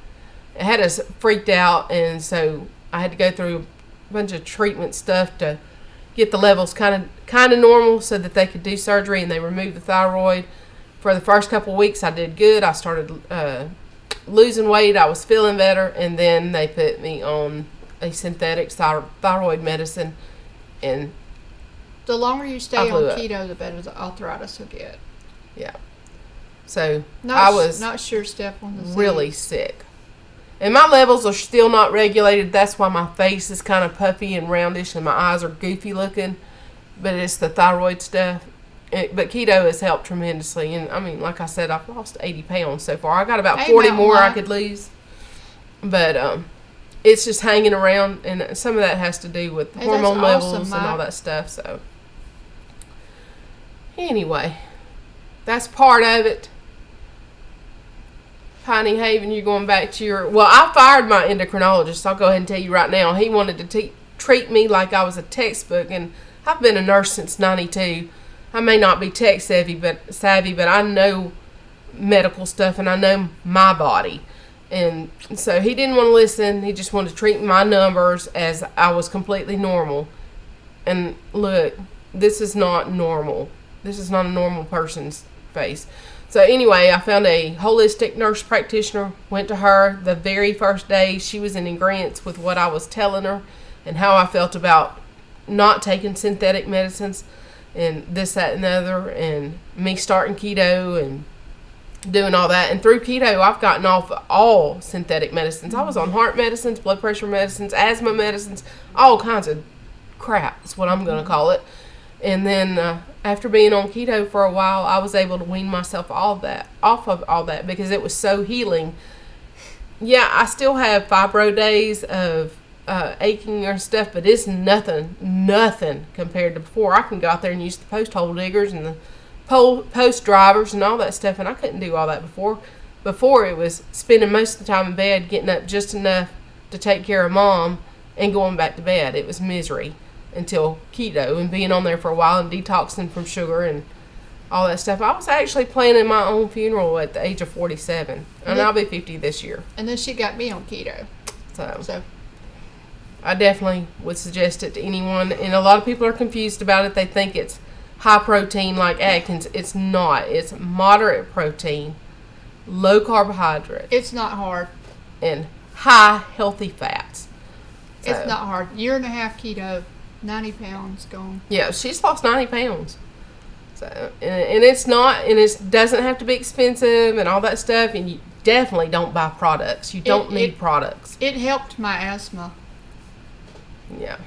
It had us freaked out. And so I had to go through a bunch of treatment stuff to get the levels kind of normal so that they could do surgery, and they removed the thyroid. For the first couple of weeks, I did good. I started losing weight. I was feeling better, and then they put me on a synthetic thyroid medicine, and the longer you stay on keto, the better the arthritis will get. Yeah. So I was not sure step on the really sick. And my levels are still not regulated. That's why my face is kind of puffy and roundish and my eyes are goofy looking. But it's the thyroid stuff. But keto has helped tremendously. And, I mean, like I said, I've lost 80 pounds so far. I got about 40 more I could lose. But it's just hanging around. And some of that has to do with hormone levels and all that stuff. So, anyway, that's part of it. Piney Haven, you're going back to your... Well, I fired my endocrinologist. I'll go ahead and tell you right now. He wanted to treat me like I was a textbook, and I've been a nurse since 92. I may not be tech savvy, but I know medical stuff, and I know my body. And so he didn't want to listen. He just wanted to treat my numbers as I was completely normal. And look, this is not normal. This is not a normal person's face. So anyway, I found a holistic nurse practitioner, went to her the very first day. She was in agreement with what I was telling her and how I felt about not taking synthetic medicines and this, that, and the other, and me starting keto and doing all that. And through keto, I've gotten off all synthetic medicines. I was on heart medicines, blood pressure medicines, asthma medicines, all kinds of crap is what I'm going to call it. And then after being on keto for a while, I was able to wean myself off of all that because it was so healing. Yeah, I still have fibro days of aching or stuff, but it's nothing compared to before. I can go out there and use the post hole diggers and the post drivers and all that stuff, and I couldn't do all that before. Before, it was spending most of the time in bed, getting up just enough to take care of Mom, and going back to bed. It was misery until keto and being on there for a while and detoxing from sugar and all that stuff. I was actually planning my own funeral at the age of 47, and I'll be 50 this year. And then she got me on keto. So I definitely would suggest it to anyone. And a lot of people are confused about it. They think it's high protein like Atkins. It's not. It's moderate protein, low carbohydrate. It's not hard. And high healthy fats. So, it's not hard. Year and a half keto, 90 pounds gone. Yeah, she's lost 90 pounds. So, and it's not, and it doesn't have to be expensive and all that stuff. And you definitely don't buy products. You don't need products. It helped my asthma. Yeah.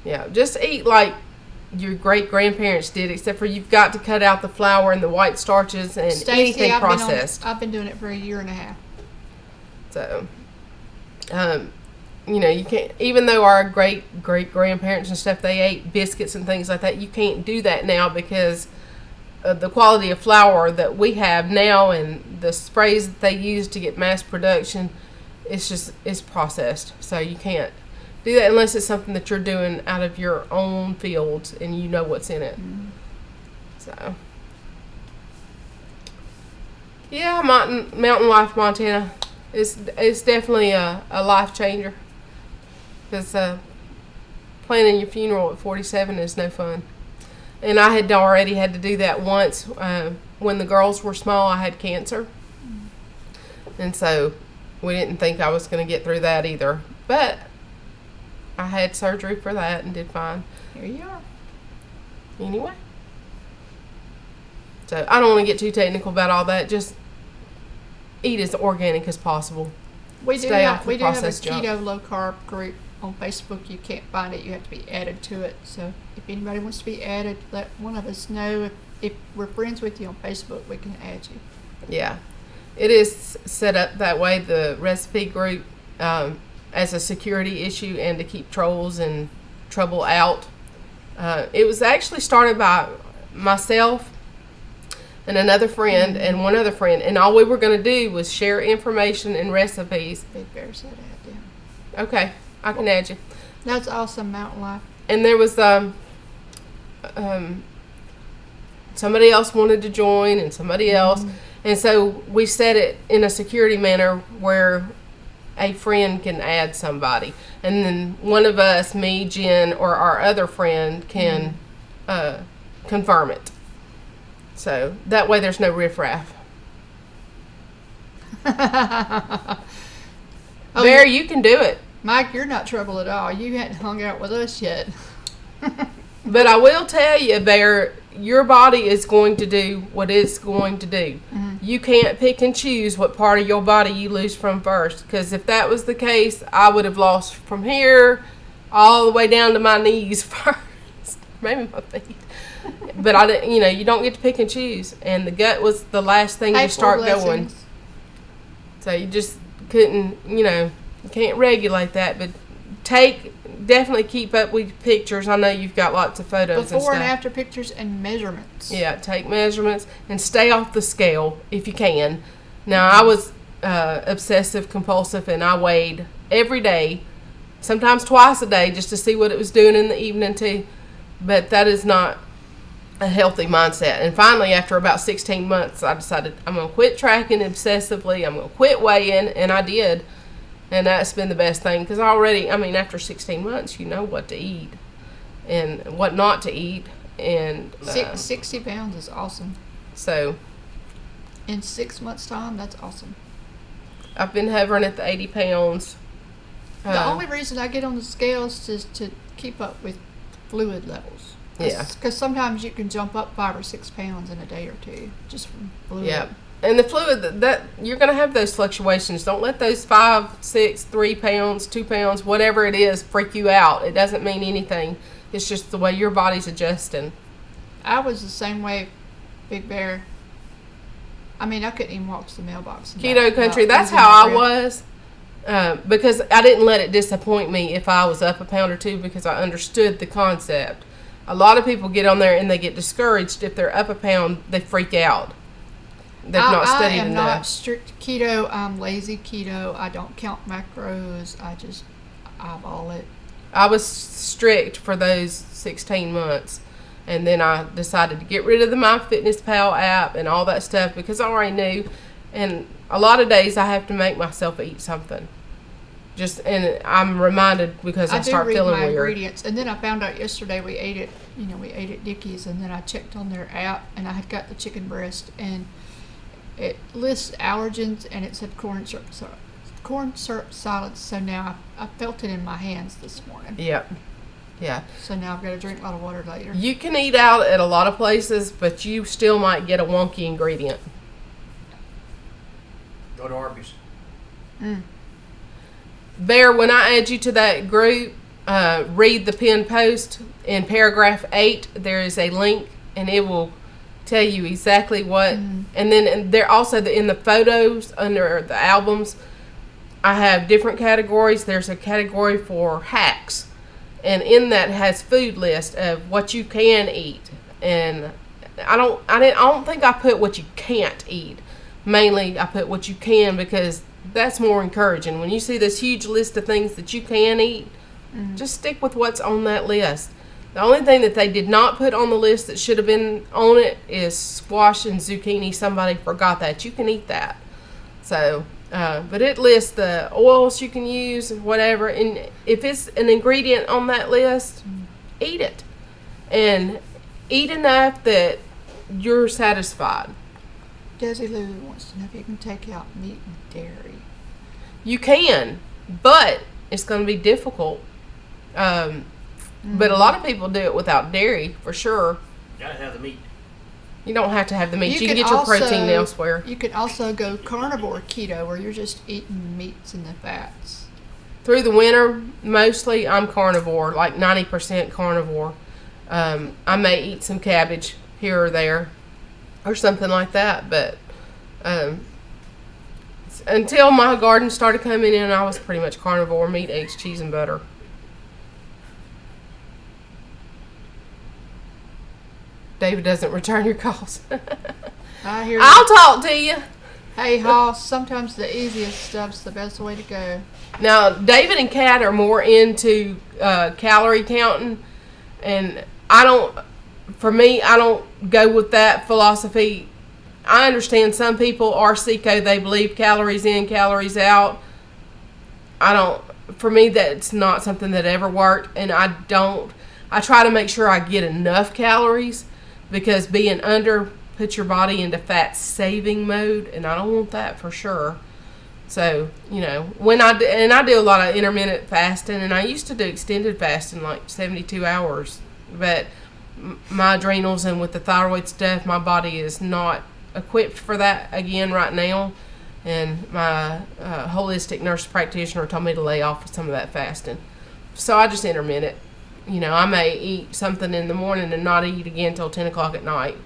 Yeah, just eat like your great-grandparents did, except for you've got to cut out the flour and the white starches and anything processed. I've been doing it for a year and a half. So, you know, you can't, even though our great-grandparents and stuff, they ate biscuits and things like that, you can't do that now because of the quality of flour that we have now and the sprays that they use to get mass production. It's processed. So you can't do that unless it's something that you're doing out of your own fields and you know what's in it. So, Yeah, Mountain Life Montana is definitely a life changer. Because planning your funeral at 47 is no fun. And I had already had to do that once when the girls were small. I had cancer, and so we didn't think I was going to get through that either. But I had surgery for that and did fine. Here you are. Anyway. So I don't want to get too technical about all that. Just eat as organic as possible. We do Stay have off a the processed keto junk. low carb group on Facebook. You can't find it. You have to be added to it. So if anybody wants to be added, let one of us know. If we're friends with you on Facebook, we can add you. Yeah. It is set up that way, the recipe group, as a security issue and to keep trolls and trouble out. It was actually started by myself and another friend and one other friend, and all we were going to do was share information and recipes. Big Bear said add them. Okay, I can add you. That's awesome, Mountain Life. And there was somebody else wanted to join and somebody else, and so we set it in a security manner where a friend can add somebody, and then one of us, me, Jen, or our other friend can confirm it. So that way there's no riffraff. Bear, you can do it. Mike, you're not trouble at all. You hadn't hung out with us yet. But I will tell you, Bear, your body is going to do what it's going to do. You can't pick and choose what part of your body you lose from first. Because if that was the case, I would have lost from here all the way down to my knees first. Maybe my feet. But I didn't, you don't get to pick and choose. And the gut was the last thing to start going. So you just couldn't, you can't regulate that. But definitely keep up with pictures. I know you've got lots of photos Before and and stuff. after pictures and measurements. Yeah, take measurements and stay off the scale if you can. Now, I was obsessive compulsive, and I weighed every day, sometimes twice a day, just to see what it was doing in the evening too. But that is not a healthy mindset. And finally, after about 16 months, I decided I'm going to quit tracking obsessively. I'm going to quit weighing, and I did. And that's been the best thing because after 16 months, you know what to eat and what not to eat. And 60 pounds is awesome. So in 6 months' time, that's awesome. I've been hovering at the 80 pounds. The only reason I get on the scales is to keep up with fluid levels. Yeah. Because sometimes you can jump up 5 or 6 pounds in a day or two just from fluid. Yeah. And the fluid, that you're going to have those fluctuations. Don't let those 5, 6, 3 pounds, 2 pounds, whatever it is, freak you out. It doesn't mean anything. It's just the way your body's adjusting. I was the same way, Big Bear. I couldn't even walk to the mailbox. Keto country, that's how I was. Because I didn't let it disappoint me if I was up a pound or two because I understood the concept. A lot of people get on there and they get discouraged. If they're up a pound, they freak out. They've not studied enough. I am not strict keto. I'm lazy keto. I don't count macros. I just eyeball it. I was strict for those 16 months. And then I decided to get rid of the MyFitnessPal app and all that stuff because I already knew. And a lot of days I have to make myself eat something. And I'm reminded because I start feeling weird. I do read my ingredients. And then I found out yesterday we ate at Dickie's, and then I checked on their app, and I had got the chicken breast, and it lists allergens, and it said corn syrup solids. So now I felt it in my hands this morning. Yep. Yeah. So now I've got to drink a lot of water later. You can eat out at a lot of places, but you still might get a wonky ingredient. Go to Arby's. Bear, when I add you to that group, read the pinned post. In paragraph 8, there is a link, and it will tell you exactly what. And then there also in the photos under the albums, I have different categories. There's a category for hacks, and in that has food list of what you can eat. And I don't think I put what you can't eat. Mainly, I put what you can because that's more encouraging. When you see this huge list of things that you can eat, just stick with what's on that list. The only thing that they did not put on the list that should have been on it is squash and zucchini. Somebody forgot that. You can eat that. So, but it lists the oils you can use and whatever. And if it's an ingredient on that list, eat it. And eat enough that you're satisfied. Desi Lou wants to know if you can take out meat and dairy. You can, but it's going to be difficult. But a lot of people do it without dairy, for sure. Gotta have the meat. You don't have to have the meat. You can get your protein elsewhere. You can also go carnivore keto, where you're just eating meats and the fats. Through the winter, mostly I'm carnivore, like 90% carnivore. I may eat some cabbage here or there or something like that, but until my garden started coming in, I was pretty much carnivore: meat, eggs, cheese, and butter. David doesn't return your calls. I hear I'll talk to you. Hey, Hoss, sometimes the easiest stuff's the best way to go. Now, David and Kat are more into calorie counting, and I don't go with that philosophy. I understand some people are sicko, they believe calories in, calories out. For me, that's not something that ever worked, and I try to make sure I get enough calories, because being under puts your body into fat saving mode, and I don't want that for sure. So, when I do a lot of intermittent fasting, and I used to do extended fasting, like 72 hours, but my adrenals and with the thyroid stuff, my body is not equipped for that again right now. And my holistic nurse practitioner told me to lay off of some of that fasting. So I just intermittent. I may eat something in the morning and not eat again until 10 o'clock at night.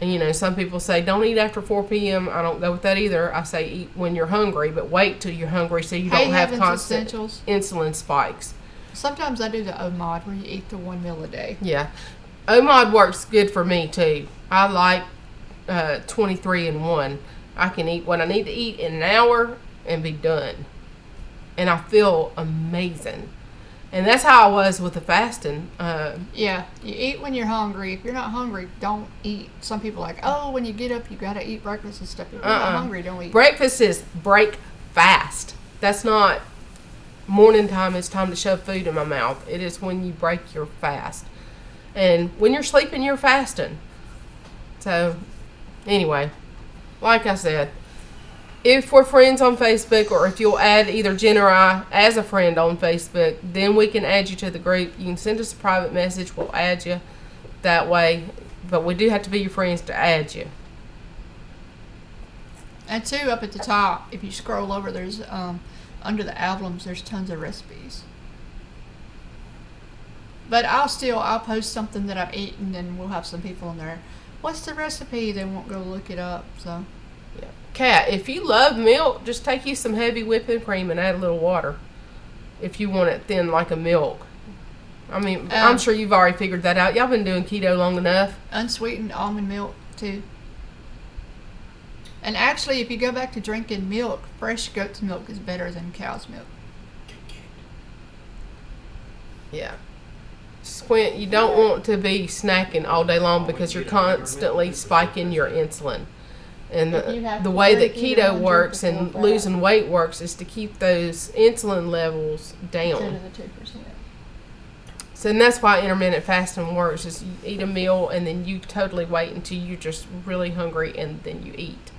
And, some people say, don't eat after 4 p.m. I don't go with that either. I say eat when you're hungry, but wait till you're hungry so you don't have constant insulin spikes. Sometimes I do the OMOD, where you eat the 1 meal a day. Yeah. OMOD works good for me, too. I like 23 in 1. I can eat what I need to eat in an hour and be done. And I feel amazing. And that's how I was with the fasting. Yeah, you eat when you're hungry. If you're not hungry, don't eat. Some people are like, oh, when you get up, you got to eat breakfast and stuff. If you're not hungry, don't eat. Breakfast is break fast. That's not morning time. It's time to shove food in my mouth. It is when you break your fast. And when you're sleeping, you're fasting. So, anyway, like I said, if we're friends on Facebook, or if you'll add either Jen or I as a friend on Facebook, then we can add you to the group. You can send us a private message. We'll add you that way. But we do have to be your friends to add you. And too, up at the top, if you scroll over, there's under the albums, there's tons of recipes. But I'll post something that I've eaten, and we'll have some people in there. What's the recipe? They won't go look it up. So. Yeah. Kat, if you love milk, just take you some heavy whipping cream and add a little water. If you want it thin like a milk. I mean, I'm sure you've already figured that out. Y'all been doing keto long enough. Unsweetened almond milk, too. And actually, if you go back to drinking milk, fresh goat's milk is better than cow's milk. Yeah. Squint, you don't want to be snacking all day long, because you're constantly spiking your insulin. And the way that keto works and losing weight works is to keep those insulin levels down. So and that's why intermittent fasting works, is you eat a meal and then you totally wait until you're just really hungry, and then you eat.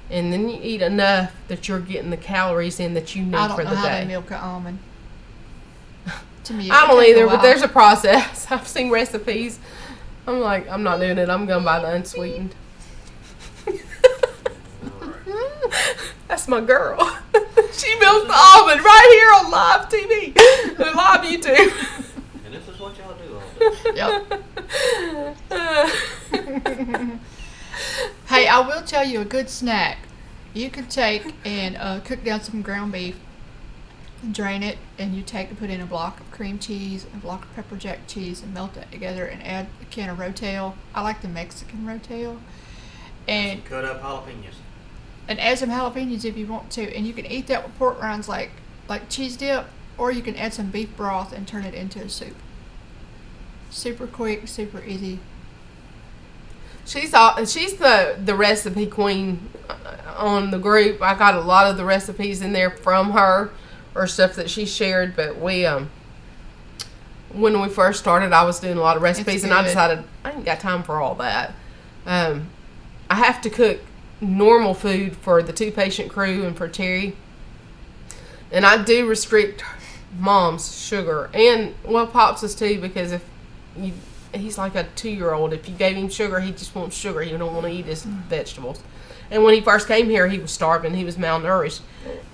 And then you eat enough that you're getting the calories in that you need for the day. I don't know how to milk an almond. To me, I don't either, but there's a process. I've seen recipes. I'm like, I'm not doing it. I'm going to buy the unsweetened. That's my girl. She milked the almond right here on live TV, live YouTube. And this is what y'all do all day. Yep. Hey, I will tell you a good snack. You could take and cook down some ground beef, drain it, and you put in a block of cream cheese, a block of pepper jack cheese, and melt it together, and add a can of Rotel. I like the Mexican Rotel. And cut up jalapenos. And add some jalapenos if you want to. And you can eat that with pork rinds like cheese dip, or you can add some beef broth and turn it into a soup. Super quick, super easy. She's the recipe queen on the group. I got a lot of the recipes in there from her or stuff that she shared. But when we first started, I was doing a lot of recipes, and I decided I ain't got time for all that. I have to cook normal food for the 2-patient crew and for Terry, and I do restrict Mom's sugar and Pops's too, because he's like a 2-year-old. If you gave him sugar, he just wants sugar. He don't want to eat his vegetables. And when he first came here, he was starving. He was malnourished,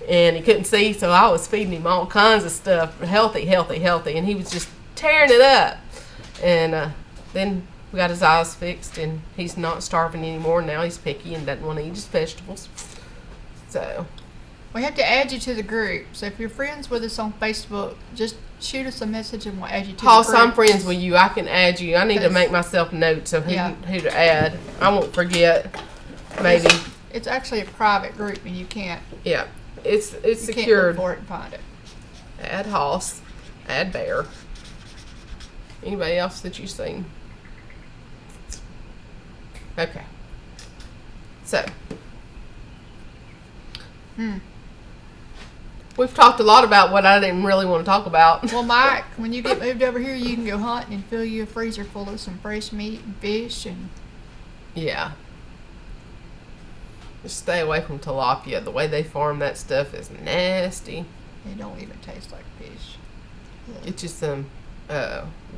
and he couldn't see, so I was feeding him all kinds of stuff, healthy, and he was just tearing it up. And then we got his eyes fixed, and he's not starving anymore. Now he's picky and doesn't want to eat his vegetables. So we have to add you to the group. So if you're friends with us on Facebook, just shoot us a message and we'll add you to the group. I'm friends with you. I can add you. I need to make myself notes of who to add. I won't forget. Maybe. It's actually a private group, and you can't. Yeah, it's you secured. Can't look for it and find it. Add Hoss. Add Bear. Anybody else that you've seen? Okay. So. We've talked a lot about what I didn't really want to talk about. Well, Mike, when you get moved over here, you can go hunting and fill you a freezer full of some fresh meat and fish and. Yeah. Just stay away from tilapia. The way they farm that stuff is nasty. They don't even taste like fish. It's just some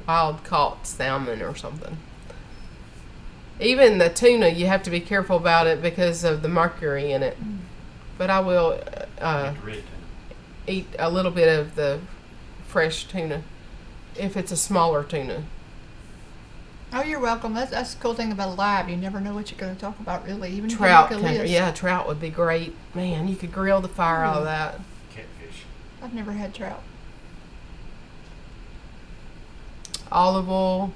wild caught salmon or something. Even the tuna, you have to be careful about it because of the mercury in it. But I will eat a little bit of the fresh tuna if it's a smaller tuna. Oh, you're welcome. That's the cool thing about a lab. You never know what you're going to talk about, really. Even Trout, if you make a list. yeah, trout would be great. Man, you could grill the fire out of that. Catfish. I've never had trout. Olive oil,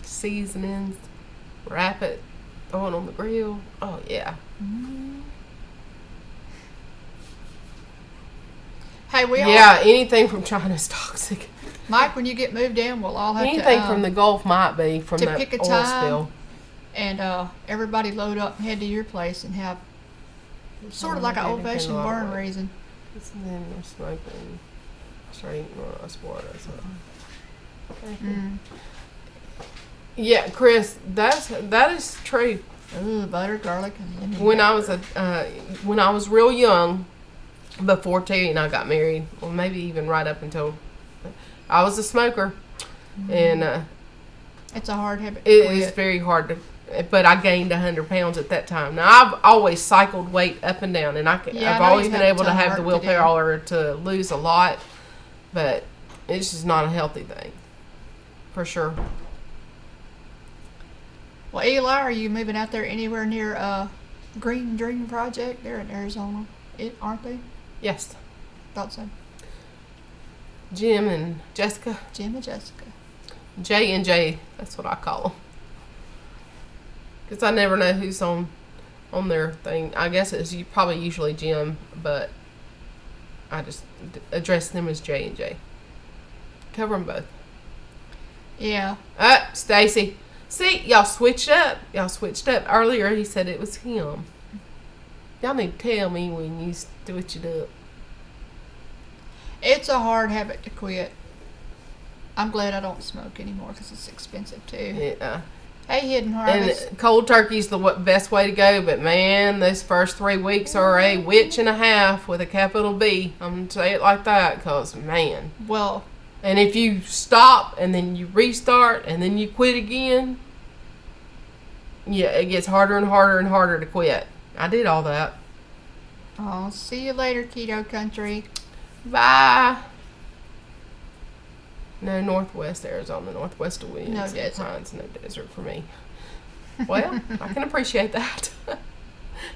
seasonings, wrap it, throw it on the grill. Oh, yeah. Hey, anything from China's toxic. Mike, when you get moved in, we'll all have anything from the Gulf might be from that pick a oil time spill. And everybody load up and head to your place and have sort of like an old-fashioned barn raising. And then we're smoking. Start eating more sport. Yeah, Chris, that is true. Ooh, butter, garlic, and lemon. When I was real young, before Terry and I got married, or maybe even right up until I was a smoker, and it's a hard habit. It is very hard to. But I gained 100 pounds at that time. Now I've always cycled weight up and down, and I've always been able to have the willpower to lose a lot, but it's just not a healthy thing, for sure. Well, Eli, are you moving out there anywhere near Green Dream Project? They're in Arizona, aren't they? Yes. Thought so. Jim and Jessica. Jim and Jessica. J and J, that's what I call them. Because I never know who's on their thing. I guess it's probably usually Jim, but I just address them as J and J. Cover them both. Yeah. Stacy. See, y'all switched up. Earlier he said it was him. Y'all need to tell me when you switch it up. It's a hard habit to quit. I'm glad I don't smoke anymore because it's expensive too. Yeah. Hey, Hidden Harvest. And cold turkey's the best way to go, but man, those first 3 weeks are a witch and a half with a capital B. I'm going to say it like that because, man. Well. And if you stop and then you restart and then you quit again, yeah, it gets harder and harder and harder to quit. I did all that. Oh, see you later, Keto Country. Bye. No, Northwest Arizona, northwest of Williams. No desert. Pines, no desert for me. Well, I can appreciate that.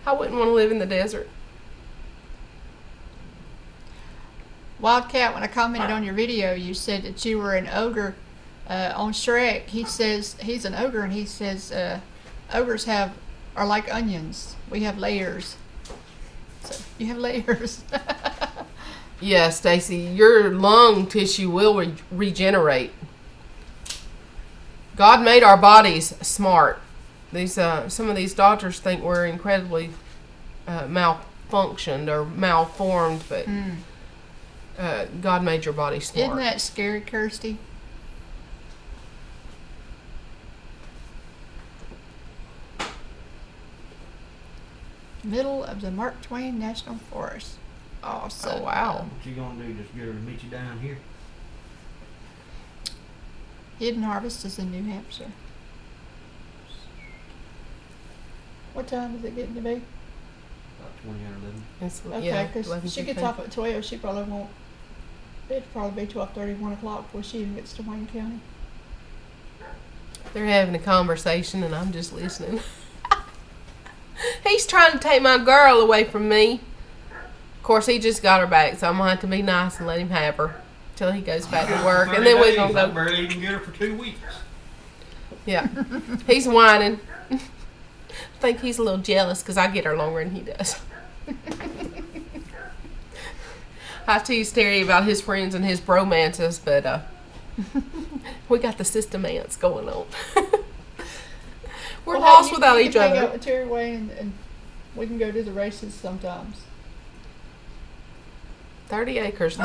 I wouldn't want to live in the desert. Wildcat, when I commented on your video, you said that you were an ogre on Shrek. He says he's an ogre, and he says ogres are like onions. We have layers. So you have layers. Yeah, Stacy, your lung tissue will regenerate. God made our bodies smart. These some of these doctors think we're incredibly malfunctioned or malformed, but God made your body smart. Isn't that scary, Kirsty? Middle of the Mark Twain National Forest. Awesome. Oh, wow. What you gonna do? Just get her to meet you down here? Hidden Harvest is in New Hampshire. What time is it getting to be? About 20 or 11. It's, Okay, because 11, she gets 15. off at 12. She probably won't. It'll probably be 12:30, 1 o'clock before she even gets to Wayne County. They're having a conversation and I'm just listening. He's trying to take my girl away from me. Of course, he just got her back, so I'm going to have to be nice and let him have her till he goes back to work. And then we're going to I go. barely even get her for 2 weeks. Yeah. He's whining. I think he's a little jealous because I get her longer than he does. I tease Terry about his friends and his bromances, but we got the system ants going on. We're lost without each You can hang other. out with Terry Wayne and we can go to the races sometimes. 30 acres,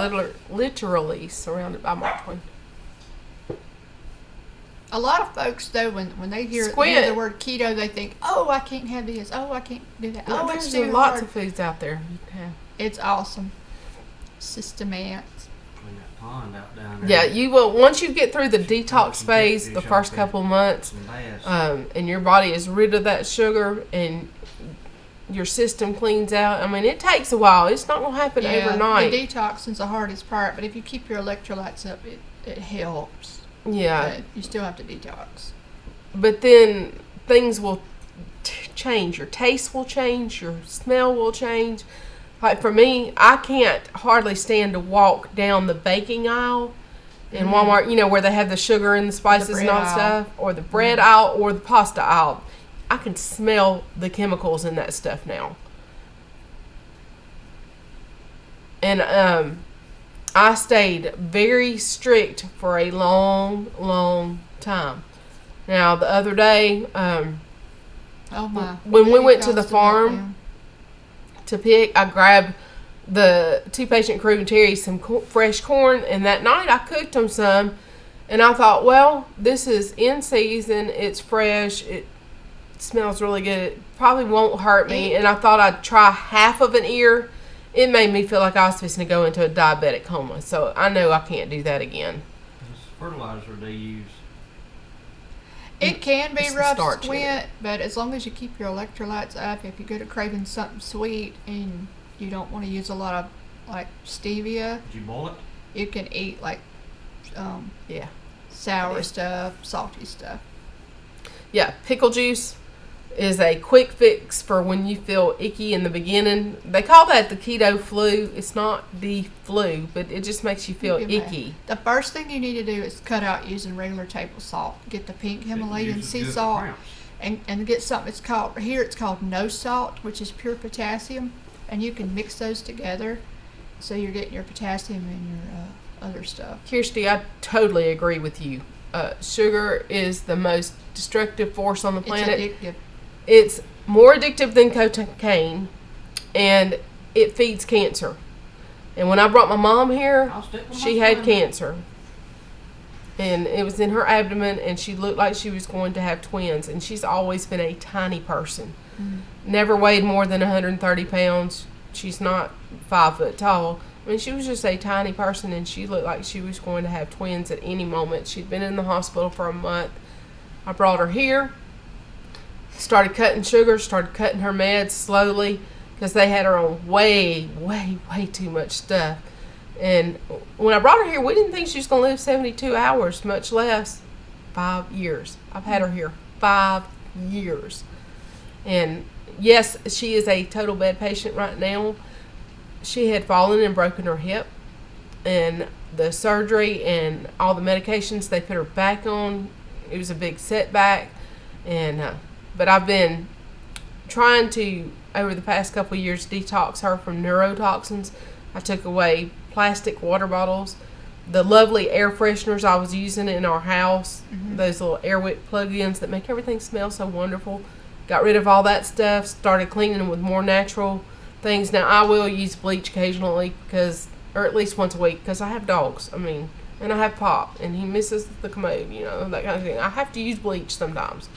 literally surrounded by Mark Twain. A lot of folks, though, when they hear Squid. the word keto, they think, "Oh, I can't have this. Oh, I can't do that. Oh, it's There's too lots hard." of foods out there. You can have. It's awesome. System ants. Clean that pond out down there. Yeah, you will. Once you get through the detox phase, the first couple months, Some bass. and your body is rid of that sugar and your system cleans out. I mean, it takes a while. It's not going to happen overnight. The detox is the hardest part, but if you keep your electrolytes up, it helps. Yeah, But you still have to detox. but then things will change. Your taste will change. Your smell will change. Like for me, I can't hardly stand to walk down the baking aisle in Walmart, you know, where they have the sugar and the spices and all bread that aisle. stuff, or the bread aisle or the pasta aisle. I can smell the chemicals in that stuff now. And I stayed very strict for a long, long time. Now, the other day, Oh my! when we Really went to the caused a farm meltdown. to pick, I grabbed the 2 Patient Crew and Terry some fresh corn, and that night I cooked them some, and I thought, well, this is in season, it's fresh, it smells really good, it probably won't hurt me, and I thought I'd try half of an ear. It made me feel like I was fixing to go into a diabetic coma, so I know I can't do that again. This fertilizer they use. It can be It's the rough to starch in squint, but as long as you keep your electrolytes up, if you go to craving something sweet and you don't want to use a lot of like stevia, Did you boil it? you can eat like Yeah. sour stuff, salty stuff. Yeah, pickle juice is a quick fix for when you feel icky in the beginning. They call that the keto flu. It's not the flu, but it just makes you feel You'll be mad. icky. The first thing you need to do is cut out using regular table salt. Get the pink Himalayan Pickle juice is sea good for salt cramps. and get something. It's called no salt, which is pure potassium, and you can mix those together, so you're getting your potassium and your other stuff. Kirsty, I totally agree with you. Sugar is the most destructive force on the planet. It's addictive. It's more addictive than cocaine, and it feeds cancer. And when I brought my mom here, I'll stick with she my had son. cancer. And it was in her abdomen, and she looked like she was going to have twins. And she's always been a tiny person. Never weighed more than 130 pounds. She's not 5 foot tall. I mean, she was just a tiny person, and she looked like she was going to have twins at any moment. She'd been in the hospital for a month. I brought her here. Started cutting sugar, started cutting her meds slowly because they had her on way, way, way too much stuff. And when I brought her here, we didn't think she was going to live 72 hours, much less 5 years. I've had her here 5 years. And yes, she is a total bed patient right now. She had fallen and broken her hip. And the surgery and all the medications they put her back on, it was a big setback. And but I've been trying to, over the past couple of years, detox her from neurotoxins. I took away plastic water bottles. the lovely air fresheners I was using in our house, those little air wick plug-ins that make everything smell so wonderful. Got rid of all that stuff, started cleaning them with more natural things. Now, I will use bleach occasionally or at least once a week, because I have dogs. I mean, and I have Pop, and he misses the commode, that kind of thing. I have to use bleach sometimes.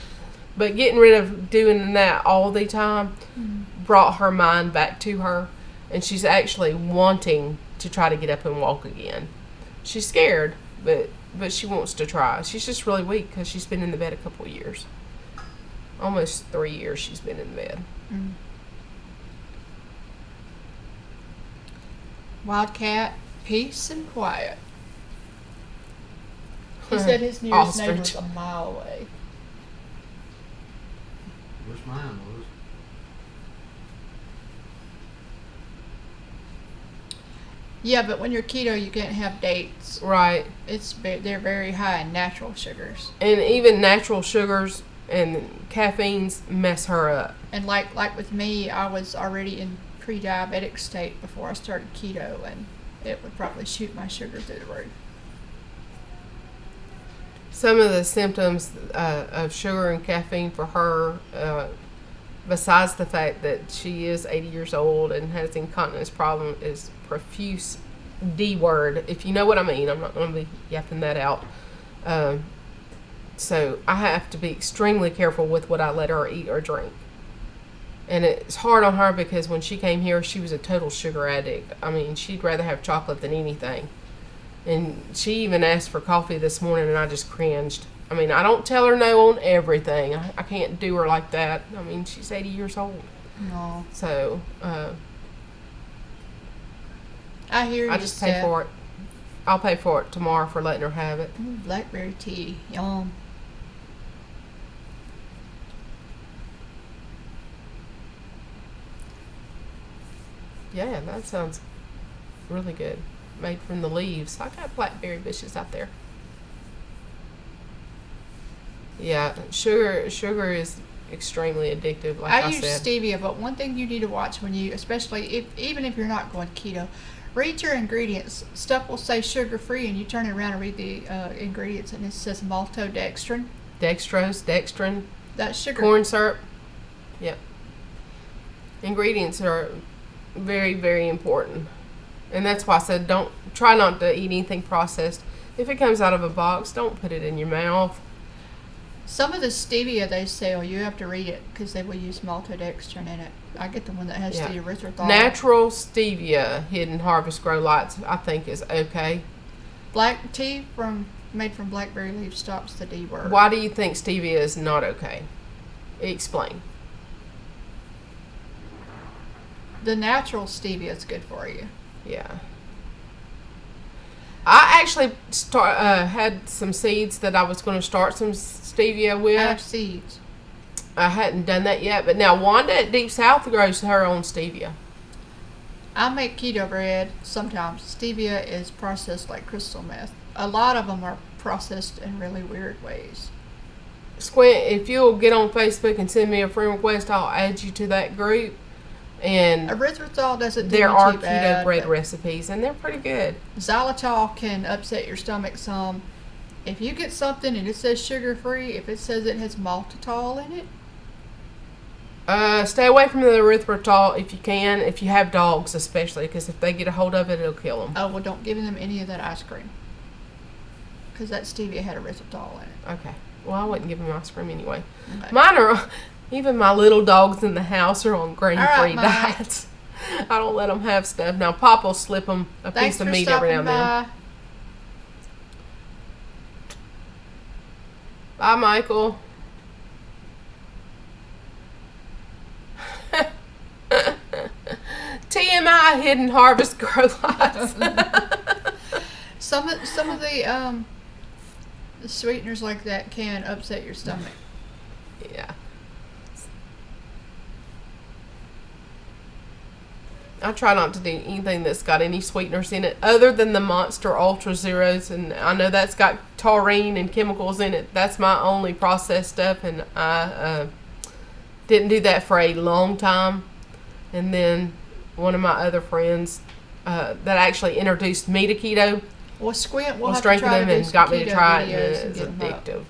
But getting rid of doing that all the time brought her mind back to her, and she's actually wanting to try to get up and walk again. She's scared, but she wants to try. She's just really weak because she's been in the bed a couple of years. Almost 3 years she's been in the bed. Wildcat, peace and quiet. He said his nearest neighbor was a mile away. Wish mine was. Yeah, but when you're keto, you can't have dates. Right. They're very high in natural sugars. And even natural sugars and caffeines mess her up. And like with me, I was already in pre-diabetic state before I started keto, and it would probably shoot my sugar through the roof. Some of the symptoms of sugar and caffeine for her, besides the fact that she is 80 years old and has incontinence problem, is profuse D word, if you know what I mean. I'm not going to be yapping that out. So I have to be extremely careful with what I let her eat or drink. And it's hard on her because when she came here, she was a total sugar addict. I mean, she'd rather have chocolate than anything. And she even asked for coffee this morning, and I just cringed. I mean, I don't tell her no on everything. I can't do her like that. I mean, she's 80 years old. No. So, I hear you. I just pay for it. I'll pay for it tomorrow for letting her have it. Blackberry tea. Yum. Yeah, that sounds really good. Made from the leaves. I got blackberry bushes out there. Yeah, sugar is extremely addictive, like I use said. stevia, but one thing you need to watch when you, especially even if you're not going keto, read your ingredients. Stuff will say sugar-free, and you turn it around and read the ingredients, and it says maltodextrin. Dextrose, That's sugar. corn syrup. Yep. Ingredients are very, very important. And that's why I said try not to eat anything processed. If it comes out of a box, don't put it in your mouth. Some of the stevia they sell, you have to read it because they will use maltodextrin in it. I get the one that has the erythritol. Natural stevia, Hidden Harvest Grow Lights, I think is okay. Black tea made from blackberry leaves stops the D word. Why do you think stevia is not okay? Explain. The natural stevia is good for you. Yeah. I actually had some seeds that I was going to start some stevia with. I have seeds. I hadn't done that yet, but now Wanda at Deep South grows her own stevia. I make keto bread sometimes. Stevia is processed like crystal meth. A lot of them are processed in really weird ways. Squint, if you'll get on Facebook and send me a friend request, I'll add you to that group. And erythritol doesn't do there me are too keto bad, bread recipes, and they're pretty good. Xylitol can upset your stomach some. If you get something and it says sugar-free, if it says it has maltitol in it, stay away from the erythritol if you can, if you have dogs especially, because if they get a hold of it, it'll kill them. oh, well, don't give them any of that ice cream. Because that stevia had erythritol in it. Okay. Well, I wouldn't give them ice cream anyway. Okay. Mine are, even my little dogs in the house are on grain-free All right, Mike. diets. I don't let them have stuff. Now, Pop will slip them a Thanks piece of for meat every now stopping and then. by. Bye, Michael. TMI, Hidden Harvest Grow Lights. Some of the sweeteners like that can upset your stomach. Yeah. I try not to do anything that's got any sweeteners in it other than the Monster Ultra Zeros, and I know that's got taurine and chemicals in it. That's my only processed stuff, and I didn't do that for a long time. And then one of my other friends that actually introduced me to keto, Well, Squint will was have to drinking try them to do and some got me to keto try it, videos and and it's get 'em up. addictive.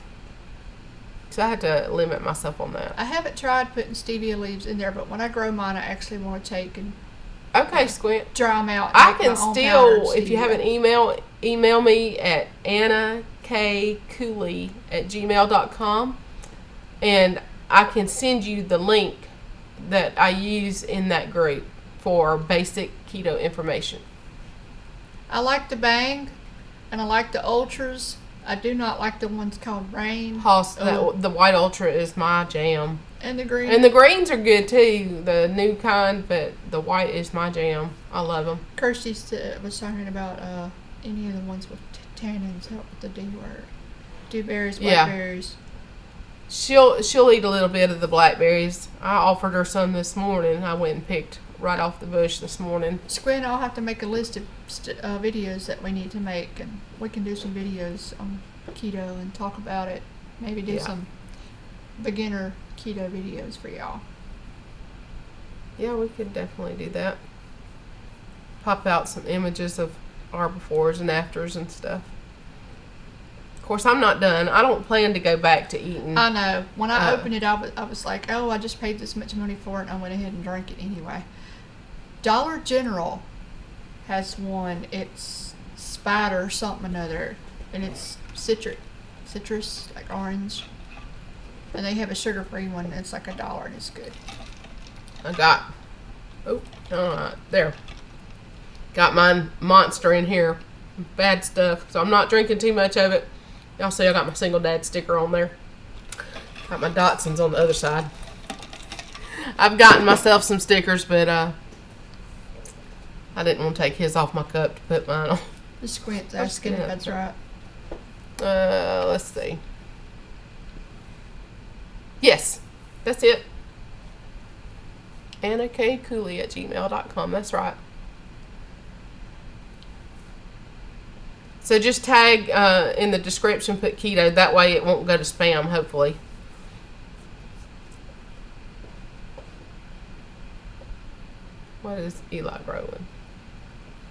So I had to limit myself on that. I haven't tried putting stevia leaves in there, but when I grow mine, I actually want to take and Okay, Squint. dry them out. And I make can my own still, powdered if you have stevia. an email me at annakcooley@gmail.com, and I can send you the link that I use in that group for basic keto information. I like the Bang, and I like the Ultras. I do not like the ones called Rain. The white ultra is my jam. And the green. And the greens are good too, the new kind, but the white is my jam. I love them. Kirsty was talking about any of the ones with tannins help with the D word. Dewberries, blackberries. She'll eat a little bit of the blackberries. I offered her some this morning. I went and picked right off the bush this morning. Squint, I'll have to make a list of videos that we need to make, and we can do some videos on keto and talk about it. Maybe do some beginner keto videos for y'all. Yeah, we could definitely do that. Pop out some images of our befores and afters and stuff. Of course, I'm not done. I don't plan to go back to eating. I know. When I opened it, I was like, oh, I just paid this much money for it, and I went ahead and drank it anyway. Dollar General has one. It's Spider something or another, and it's citrus, like orange. And they have a sugar-free one, and it's like $1, and it's good. I got, there. Got my Monster in here. Bad stuff. So I'm not drinking too much of it. Y'all see I got my single dad sticker on there. Got my Datsuns on the other side. I've gotten myself some stickers, but I didn't want to take his off my cup to put mine on. The Squint's asking if that's right. Let's see. Yes, that's it. annakcooley@gmail.com. That's right. So just tag in the description, put keto. That way it won't go to spam, hopefully. What is Eli growing?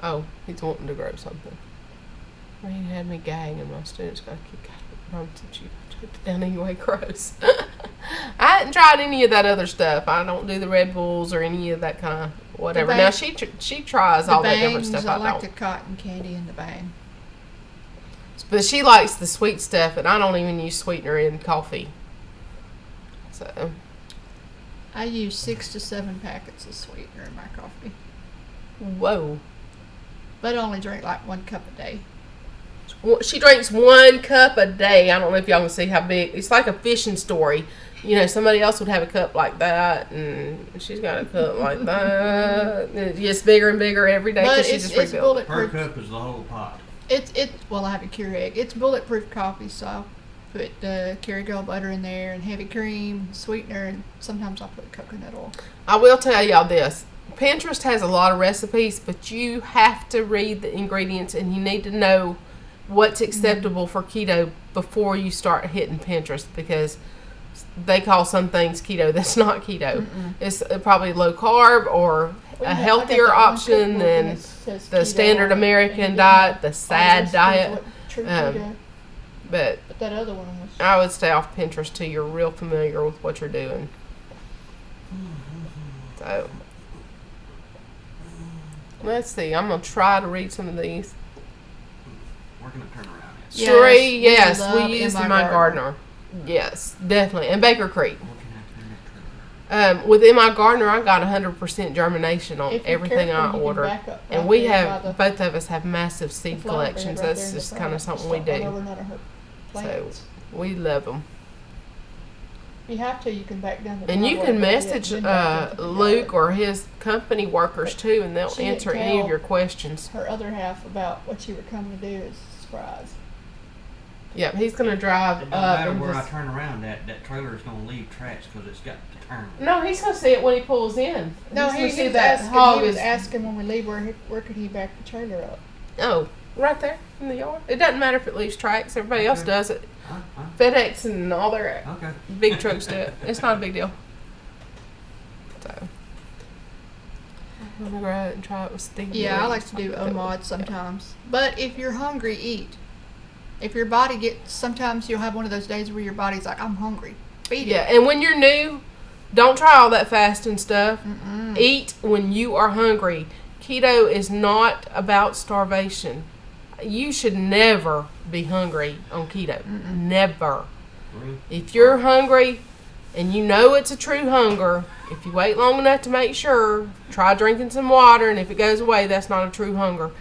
Oh, he's wanting to grow something. Rain had me gagging, and my students got to keep gagging. Since you took it down anyway, gross. I hadn't tried any of that other stuff. I don't do the Red Bulls or any of that kind of whatever. Now she tries all that different stuff. I like the cotton candy in the Bang. But she likes the sweet stuff, and I don't even use sweetener in coffee. So I use 6 to 7 packets of sweetener in my coffee. Whoa. But I only drink like 1 cup a day. She drinks 1 cup a day. I don't know if y'all can see how big. It's like a fishing story. You know, somebody else would have a cup like that, and she's got a cup like that. And it gets bigger and bigger every day because she just it's rebuilds. Per bulletproof. cup is the whole pot. Well, I have a Keurig. It's bulletproof coffee, so I'll put the Kerrygold butter in there and heavy cream, sweetener, and sometimes I'll put coconut oil. I will tell y'all this. Pinterest has a lot of recipes, but you have to read the ingredients, and you need to know what's acceptable for keto before you start hitting Pinterest, because they call some things keto that's not keto. It's probably low carb or a healthier option than the standard American diet, the SAD diet. But that other one was. I would stay off Pinterest till you're real familiar with what you're doing. So let's see. I'm gonna try to read some of these. We're gonna turn around. Sheree, Yes, yes, we we use love my MI Gardener. Yes, definitely. And Baker Creek. We're gonna have to turn that. With MI Gardener, I got 100% germination on If you're everything careful, I you can order. back up And right we there have, by both of us have massive seed flower bed collections. right there That's in the just front. kind of something we Just don't do. run over none of her So plants. we love them. If you have to, you can back down the And you driveway can a little message bit, then back into the Luke yard. or his company workers too, and they'll She didn't answer any of tell your questions. Her other half about what you were coming to do is a surprise. Yep, he's going to drive It don't up. matter and where I just- turn around, that trailer is gonna leave tracks because it's got to turn. No, he's going to see it when he pulls in. No, He's he gonna see was that asking. hog He was is- asking when we leave where could he back the trailer up? Oh, right there in the yard. It doesn't matter if it leaves tracks. Everybody else Okay. does it. Huh? FedEx and all their Okay. big trucks do it. It's not a big deal. So, I'm gonna go out and try it with stevia. Yeah, I like to do OMOD sometimes. But if you're hungry, eat. If your body gets, sometimes you'll have one of those days where your body's like, I'm hungry. Feed it. Yeah, and when you're new, don't try all that fasting stuff. Eat when you are hungry. Keto is not about starvation. You should never be hungry on keto. Never. If you're hungry and you know it's a true hunger, if you wait long enough to make sure, try drinking some water, and if it goes away, that's not a true hunger.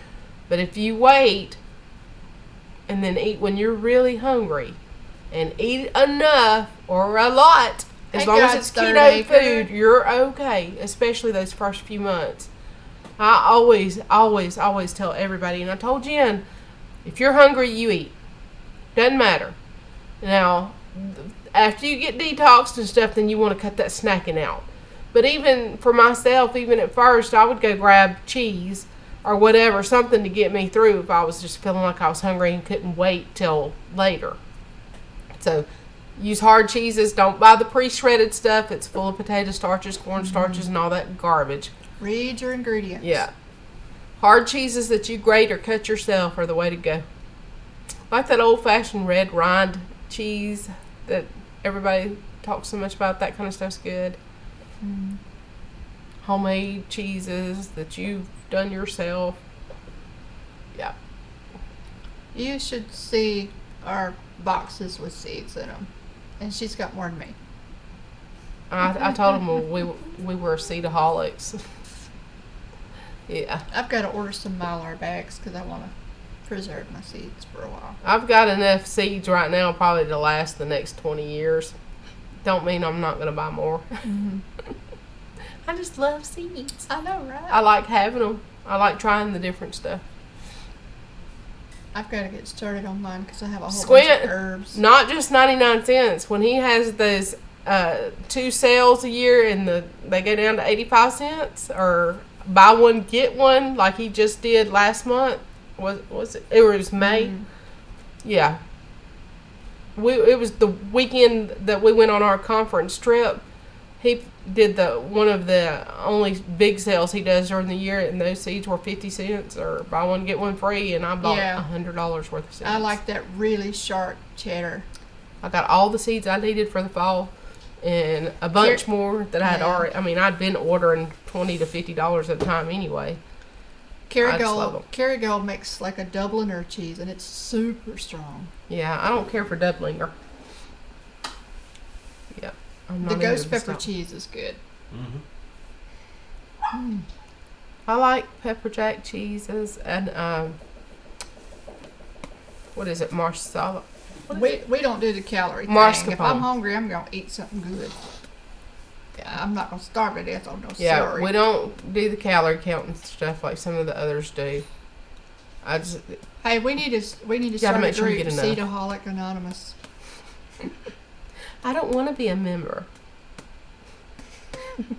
But if you wait and then eat when you're really hungry, and eat enough or a lot, as long as it's keto food, you're okay, especially those first few months. I always tell everybody, and I told Jen, if you're hungry, you eat. Doesn't matter. Now, after you get detoxed and stuff, then you want to cut that snacking out. But even for myself, even at first, I would go grab cheese or whatever, something to get me through if I was just feeling like I was hungry and couldn't wait till later. So, use hard cheeses. Don't buy the pre-shredded stuff. It's full of potato starches, corn starches, and all that garbage. Read your ingredients. Yeah. Hard cheeses that you grate or cut yourself are the way to go. Like that old-fashioned red rind cheese that everybody talks so much about. That kind of stuff's good. Homemade cheeses that you've done yourself. Yeah. You should see our boxes with seeds in them. And she's got more than me. I told them we were seedaholics. Yeah. I've got to order some Mylar bags because I want to preserve my seeds for a while. I've got enough seeds right now probably to last the next 20 years. Don't mean I'm not going to buy more. I just love seeds. I know, right? I like having them. I like trying the different stuff. I've got to get started on mine because I have a whole Squint, bunch of herbs. Not just 99 cents. When he has those 2 sales a year and they go down to 85 cents or buy one, get one like he just did last month. Was it? It was May. Yeah. It was the weekend that we went on our conference trip. He did one of the only big sales he does during the year, and those seeds were 50 cents or buy one get one free, and I bought $100 worth of seeds. I like that really sharp cheddar. I got all the seeds I needed for the fall, and a bunch more that I had already. I mean, I'd been ordering $20 to $50 at a time anyway. Kerrygold makes like a Dubliner cheese, and it's super strong. Yeah, I don't care for Dublinger. Yeah. The ghost pepper cheese is good. I like pepper jack cheeses and what is it, marsala? We don't do the calorie thing. Mascarpone. If I'm hungry, I'm gonna eat something good. Yeah, I'm not gonna starve to death on no celery. Yeah, we don't do the calorie count and stuff like some of the others do. Hey, we need to start a group, Seedaholic Anonymous. I don't want to be a member.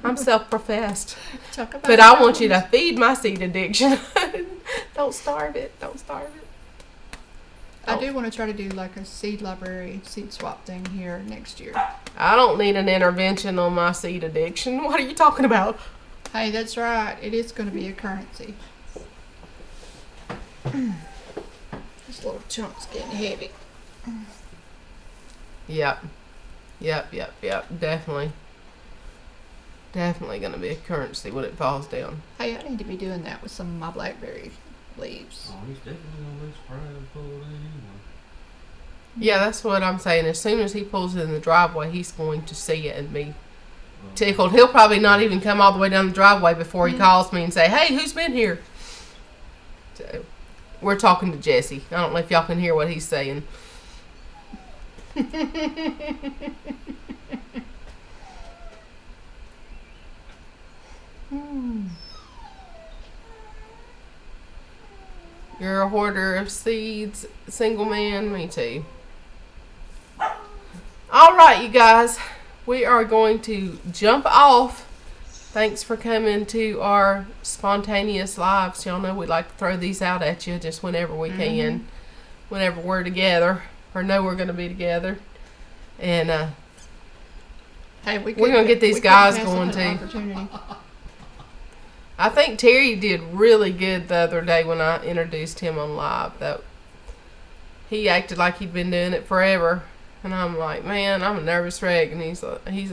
I'm self-professed. But I want you to feed my seed addiction. Don't starve it. I do want to try to do like a seed library, seed swap thing here next year. I don't need an intervention on my seed addiction. What are you talking about? Hey, that's right. It is going to be a currency. This little chunk's getting heavy. Yep. Definitely going to be a currency when it falls down. Hey, I need to be doing that with some of my blackberry leaves. Oh, he's definitely going to be spraying full of that anyway. Yeah, that's what I'm saying. As soon as he pulls it in the driveway, he's going to see it and be tickled. He'll probably not even come all the way down the driveway before he calls me and say, hey, who's been here? So, we're talking to Jesse. I don't know if y'all can hear what he's saying. You're a hoarder of seeds, single man, me too. All right, you guys, we are going to jump off. Thanks for coming to our spontaneous lives. Y'all know we like to throw these out at you just whenever we can, whenever we're together or know we're going to be together. And hey, we're going to get these guys going too. I think Terry did really good the other day when I introduced him on live. That he acted like he'd been doing it forever, and I'm like, man, I'm a nervous wreck, and he's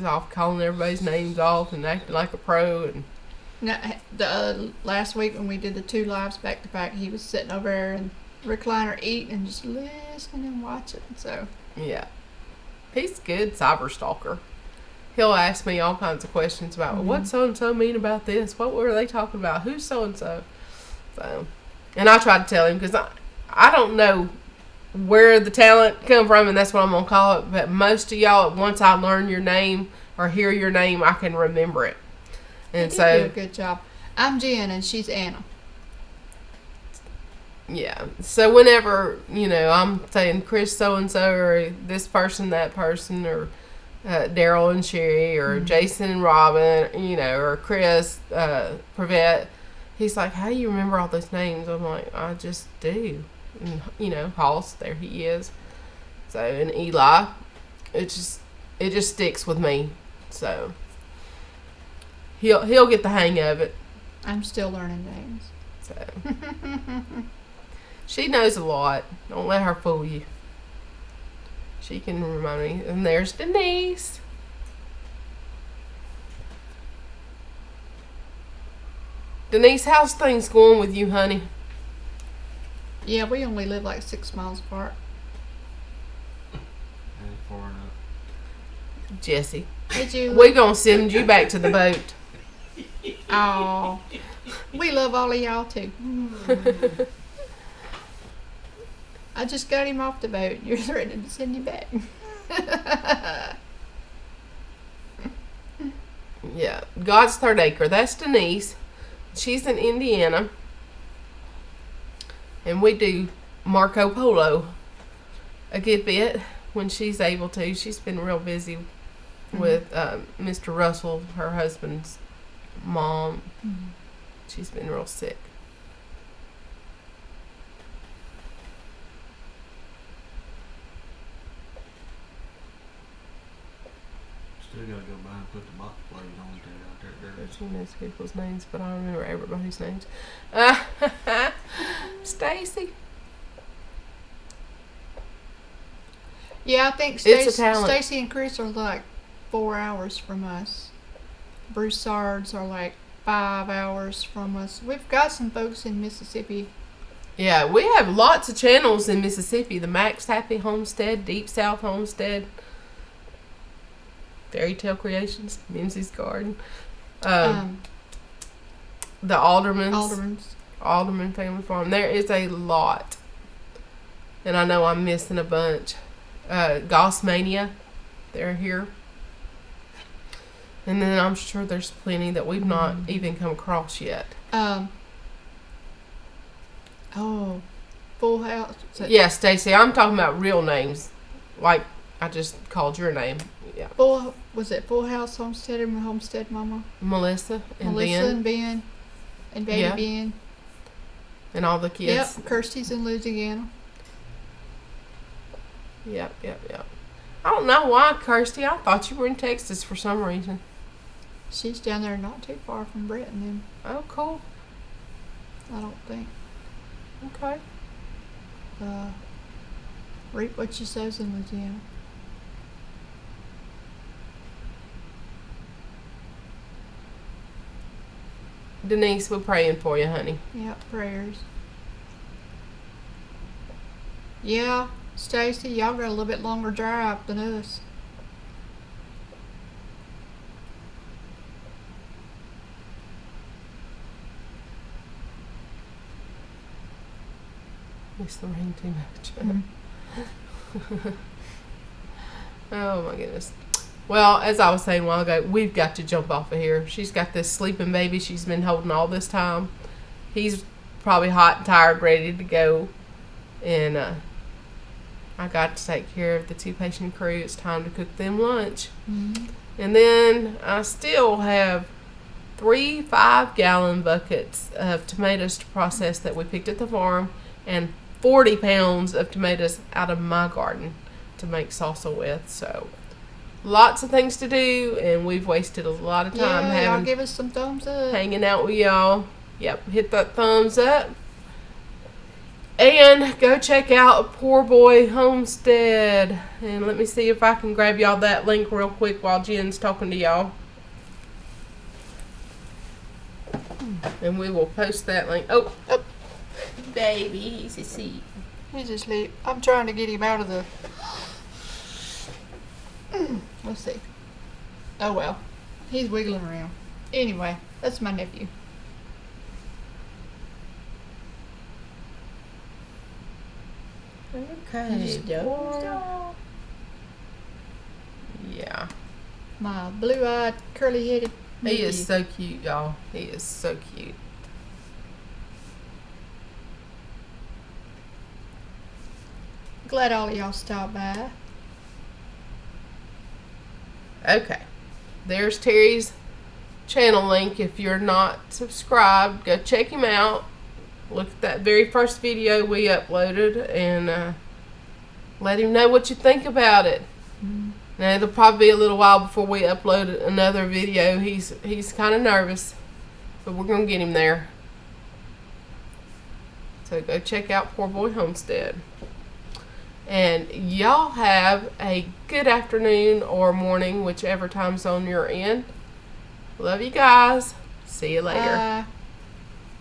off calling everybody's names off and acting like a pro. And Now, the last week when we did the 2 lives back to back, he was sitting over there in the recliner eating and just listening and watching. So yeah, he's a good cyber stalker. He'll ask me all kinds of questions about what so and so mean about this. What were they talking about? Who's so and so? So, and I try to tell him because I don't know where the talent come from, and that's what I'm gonna call it. But most of y'all, once I learn your name or hear your name, I can remember it. And you so do a good job. I'm Jen and she's Anna. yeah. So whenever I'm saying Chris so and so or this person, that person, or Daryl and Sherry, or Jason and Robin, or Chris, Prevette. He's like, how do you remember all those names? I'm like, I just do. And, Hoss, there he is. So, and Eli, it just sticks with me. So, he'll get the hang of it. I'm still learning names. So, she knows a lot. Don't let her fool you. She can remind me. And there's Denise. Denise, how's things going with you, honey? Yeah, we only live like 6 miles apart. Ain't far enough. Jesse, Did you? we're going to send you back to the boat. Oh, we love all of y'all too. I just got him off the boat. You're threatening to send him back. Yeah, God's Third Acre. That's Denise. She's in Indiana. And we do Marco Polo a good bit when she's able to. She's been real busy with Mr. Russell, her husband's mom. She's been real sick. Still gotta go by and put the box plate on it out there. She knows people's names, but I don't remember everybody's names. Stacy. Yeah, I think It's a talent. Stacy and Chris are like 4 hours from us. Broussards are like 5 hours from us. We've got some folks in Mississippi. Yeah, we have lots of channels in Mississippi. The Max Happy Homestead, Deep South Homestead, Faerietale Creations, Mimsy's Garden, the Aldermans. Alderman Family Farm. There is a lot. And I know I'm missing a bunch. Gossmania, they're here. And then I'm sure there's plenty that we've not even come across yet. Full House. Yeah, Stacy, I'm talking about real names. Like I just called your name. Yeah. Was it Full House Homestead and Homestead Mama? Melissa and Ben. And baby Ben. And all the kids. Yep, Kirsty's in Louisiana. Yep. I don't know why, Kirsty. I thought you were in Texas for some reason. She's down there not too far from Bretton. Oh, cool. I don't think. Okay. Reap what she sows in Louisiana. Denise, we're praying for you, honey. Yep, prayers. Yeah, Stacy, y'all got a little bit longer drive than us. Miss the rain too much. Oh my goodness. Well, as I was saying a while ago, we've got to jump off of here. She's got this sleeping baby she's been holding all this time. He's probably hot and tired, ready to go. And I got to take care of the 2 patient crew. It's time to cook them lunch. Mm-hmm. And then I still have 3 5-gallon buckets of tomatoes to process that we picked at the farm, and 40 pounds of tomatoes out of my garden to make salsa with. So lots of things to do, and we've wasted a lot of time Yeah, y'all give us some thumbs up. hanging out with y'all. Yep, hit that thumbs up. And go check out PoorBoy Homestead. And let me see if I can grab y'all that link real quick while Jen's talking to y'all. And we will post that link. Oh, baby, he's asleep. He's asleep. I'm trying to get him out of the... Let's see. Oh well. He's wiggling around. Anyway, that's my nephew. Okay. Yeah. My blue-eyed, curly-headed nephew. He is so cute, y'all. He is so cute. Glad all of y'all stopped by. Okay. There's Terry's channel link. If you're not subscribed, go check him out. Look at that very first video we uploaded and let him know what you think about it. Now, it'll probably be a little while before we upload another video. He's kind of nervous, but we're going to get him there. So go check out PoorBoy Homestead. And y'all have a good afternoon or morning, whichever time zone you're in. Love you guys. See you later. Bye.